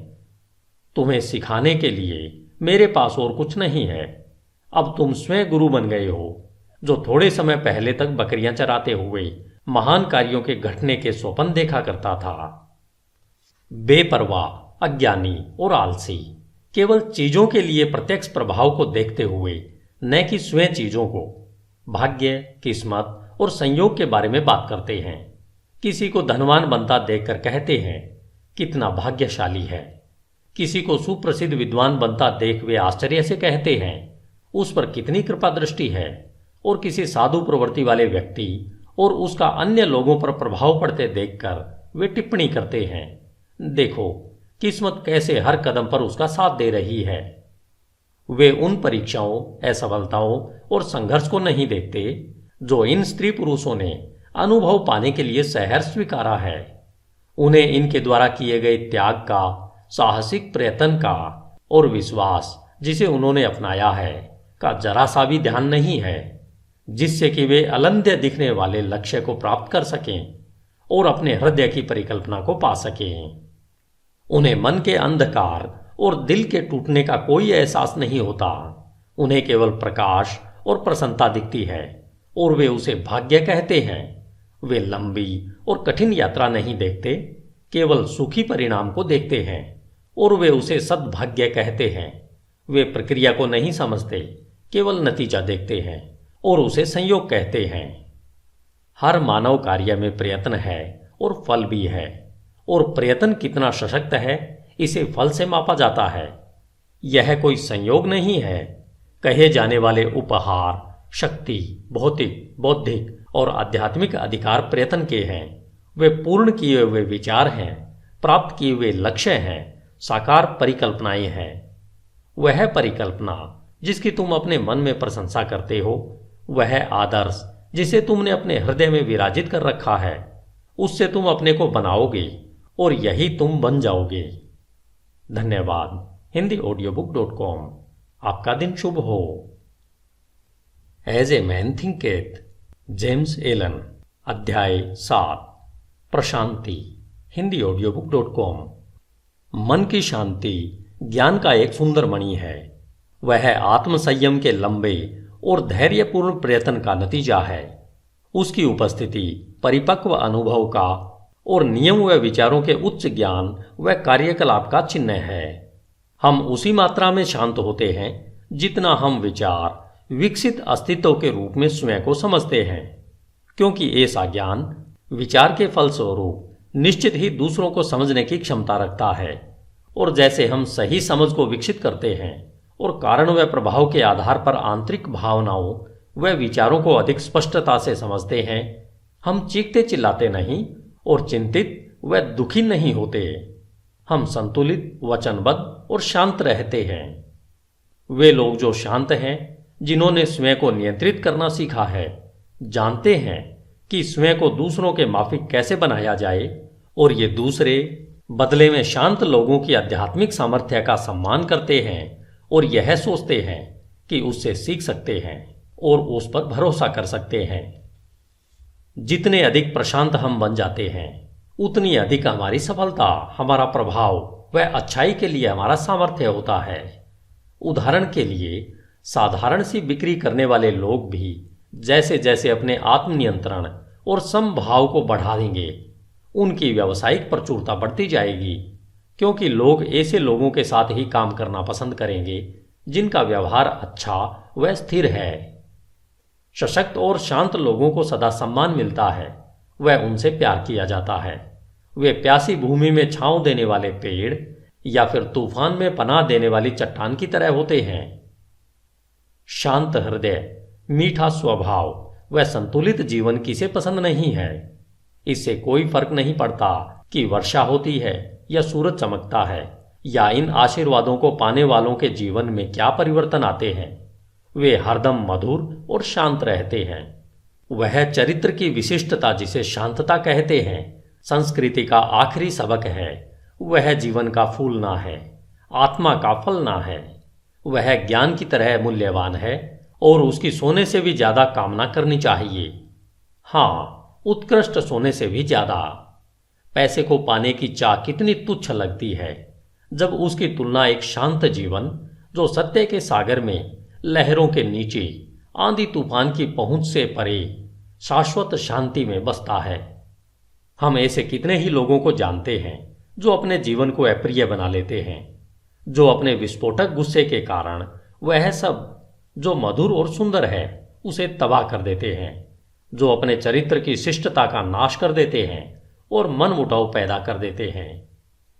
तुम्हें सिखाने के लिए मेरे पास और कुछ नहीं है। अब तुम स्वयं गुरु बन गए हो, जो थोड़े समय पहले तक बकरियां चराते हुए महान कार्यों के घटने के स्वप्न देखा करता था। बेपरवाह, अज्ञानी और आलसी केवल चीजों के लिए प्रत्यक्ष प्रभाव को देखते हुए, न कि स्वयं चीजों को, भाग्य, किस्मत और संयोग के बारे में बात करते हैं। किसी को धनवान बनता देखकर कहते हैं, कितना भाग्यशाली है। किसी को सुप्रसिद्ध विद्वान बनता देख वे आश्चर्य से कहते हैं, उस पर कितनी कृपा दृष्टि है। और किसी साधु प्रवृत्ति वाले व्यक्ति और उसका अन्य लोगों पर प्रभाव पड़ते देखकर वे टिप्पणी करते हैं, देखो किस्मत कैसे हर कदम पर उसका साथ दे रही है। वे उन परीक्षाओं, असफलताओं और संघर्ष को नहीं देखते जो इन स्त्री पुरुषों ने अनुभव पाने के लिए सहर्ष स्वीकारा है। उन्हें इनके द्वारा किए गए त्याग का, साहसिक प्रयत्न का और विश्वास जिसे उन्होंने अपनाया है का जरा सा भी ध्यान नहीं है, जिससे कि वे अलंध्य दिखने वाले लक्ष्य को प्राप्त कर सकें और अपने हृदय की परिकल्पना को पा सकें। उन्हें मन के अंधकार और दिल के टूटने का कोई एहसास नहीं होता। उन्हें केवल प्रकाश और प्रसन्नता दिखती है और वे उसे भाग्य कहते हैं। वे लंबी और कठिन यात्रा नहीं देखते, केवल सुखी परिणाम को देखते हैं और वे उसे सद्भाग्य कहते हैं। वे प्रक्रिया को नहीं समझते, केवल नतीजा देखते हैं और उसे संयोग कहते हैं। हर मानव कार्य में प्रयत्न है और फल भी है, और प्रयत्न कितना सशक्त है इसे फल से मापा जाता है। यह कोई संयोग नहीं है। कहे जाने वाले उपहार, शक्ति, भौतिक, बौद्धिक और आध्यात्मिक अधिकार प्रयत्न के हैं। वे पूर्ण किए हुए विचार हैं, प्राप्त किए हुए लक्ष्य हैं, साकार परिकल्पनाएं हैं। वह परिकल्पना जिसकी तुम अपने मन में प्रशंसा करते हो, वह आदर्श जिसे तुमने अपने हृदय में विराजित कर रखा है, उससे तुम अपने को बनाओगे और यही तुम बन जाओगे। धन्यवाद। hindiaudiobook.com। आपका दिन शुभ हो। As a man thinketh, James Allen. अध्याय 7, प्रशांति। hindiaudiobook.com। मन की शांति ज्ञान का एक सुंदर मणि है। वह आत्मसंयम के लंबे और धैर्यपूर्ण प्रयत्न का नतीजा है। उसकी उपस्थिति परिपक्व अनुभव का और नियम व विचारों के उच्च ज्ञान व कार्यकलाप का चिन्ह है। हम उसी मात्रा में शांत होते हैं जितना हम विचार विकसित अस्तित्व के रूप में स्वयं को समझते हैं, क्योंकि ऐसा ज्ञान विचार के फलस्वरूप निश्चित ही दूसरों को समझने की क्षमता रखता है। और जैसे हम सही समझ को विकसित करते हैं और कारण व प्रभाव के आधार पर आंतरिक भावनाओं व विचारों को अधिक स्पष्टता से समझते हैं, हम चीखते चिल्लाते नहीं और चिंतित व दुखी नहीं होते। हम संतुलित, वचनबद्ध और शांत रहते हैं। वे लोग जो शांत हैं, जिन्होंने स्वयं को नियंत्रित करना सीखा है, जानते हैं कि स्वयं को दूसरों के माफिक कैसे बनाया जाए, और ये दूसरे बदले में शांत लोगों की आध्यात्मिक सामर्थ्य का सम्मान करते हैं और यह सोचते हैं कि उससे सीख सकते हैं और उस पर भरोसा कर सकते हैं। जितने अधिक प्रशांत हम बन जाते हैं, उतनी अधिक हमारी सफलता, हमारा प्रभाव व अच्छाई के लिए हमारा सामर्थ्य होता है। उदाहरण के लिए, साधारण सी बिक्री करने वाले लोग भी जैसे जैसे अपने आत्मनियंत्रण और समभाव को बढ़ा देंगे, उनकी व्यावसायिक प्रचुरता बढ़ती जाएगी, क्योंकि लोग ऐसे लोगों के साथ ही काम करना पसंद करेंगे जिनका व्यवहार अच्छा व स्थिर है। सशक्त और शांत लोगों को सदा सम्मान मिलता है, वह उनसे प्यार किया जाता है। वे प्यासी भूमि में छांव देने वाले पेड़ या फिर तूफान में पनाह देने वाली चट्टान की तरह होते हैं। शांत हृदय, मीठा स्वभाव व संतुलित जीवन किसे पसंद नहीं है। इससे कोई फर्क नहीं पड़ता कि वर्षा होती है या सूरज चमकता है, या इन आशीर्वादों को पाने वालों के जीवन में क्या परिवर्तन आते हैं। वे हरदम मधुर और शांत रहते हैं। वह चरित्र की विशिष्टता जिसे शांतता कहते हैं, संस्कृति का आखिरी सबक है। वह जीवन का फूलना है, आत्मा का फलना है। वह ज्ञान की तरह मूल्यवान है और उसकी सोने से भी ज्यादा कामना करनी चाहिए। हाँ, उत्कृष्ट सोने से भी ज्यादा। पैसे को पाने की चाह कितनी तुच्छ लगती है जब उसकी तुलना एक शांत जीवन, जो सत्य के सागर में लहरों के नीचे आंधी तूफान की पहुंच से परे शाश्वत शांति में बसता है। हम ऐसे कितने ही लोगों को जानते हैं जो अपने जीवन को अप्रिय बना लेते हैं, जो अपने विस्फोटक गुस्से के कारण वह सब जो मधुर और सुंदर है उसे तबाह कर देते हैं, जो अपने चरित्र की शिष्टता का नाश कर देते हैं और मन मुटाव पैदा कर देते हैं।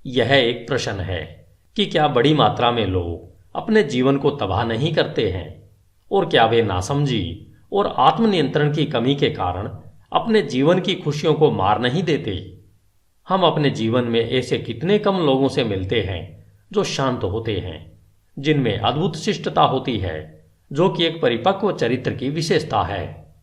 यह एक प्रश्न है कि क्या बड़ी मात्रा में लोग अपने जीवन को तबाह नहीं करते हैं, और क्या वे नासमझी और आत्मनियंत्रण की कमी के कारण अपने जीवन की खुशियों को मार नहीं देते। हम अपने जीवन में ऐसे कितने कम लोगों से मिलते हैं जो शांत होते हैं, जिनमें अद्भुत शिष्टता होती है, जो कि एक परिपक्व चरित्र की विशेषता है।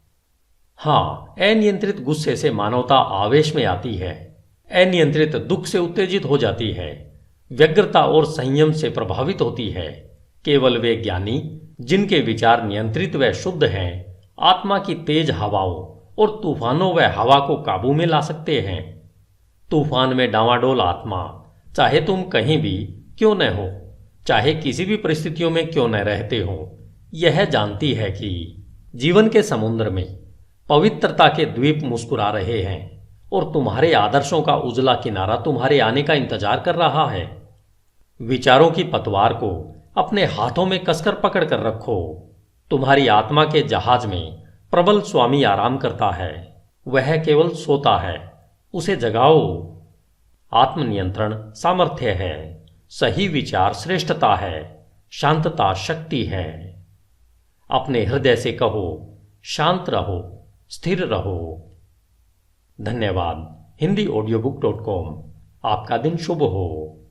हाँ, अनियंत्रित गुस्से से मानवता आवेश में आती है, अनियंत्रित दुख से उत्तेजित हो जाती है, व्यग्रता और संयम से प्रभावित होती है। केवल वे ज्ञानी जिनके विचार नियंत्रित व शुद्ध हैं, आत्मा की तेज हवाओं और तूफानों व हवा को काबू में ला सकते हैं। तूफान में डांवाडोल आत्मा, चाहे तुम कहीं भी क्यों न हो, चाहे किसी भी परिस्थितियों में क्यों न रहते हो, यह जानती है कि जीवन के समुद्र में पवित्रता के द्वीप मुस्कुरा रहे हैं और तुम्हारे आदर्शों का उजला किनारा तुम्हारे आने का इंतजार कर रहा है। विचारों की पतवार को अपने हाथों में कसकर पकड़ कर रखो। तुम्हारी आत्मा के जहाज में प्रबल स्वामी आराम करता है, वह केवल सोता है, उसे जगाओ। आत्मनियंत्रण सामर्थ्य है, सही विचार श्रेष्ठता है, शांतता शक्ति है। अपने हृदय से कहो, शांत रहो, स्थिर रहो। धन्यवाद। HindiAudiobook.com। आपका दिन शुभ हो।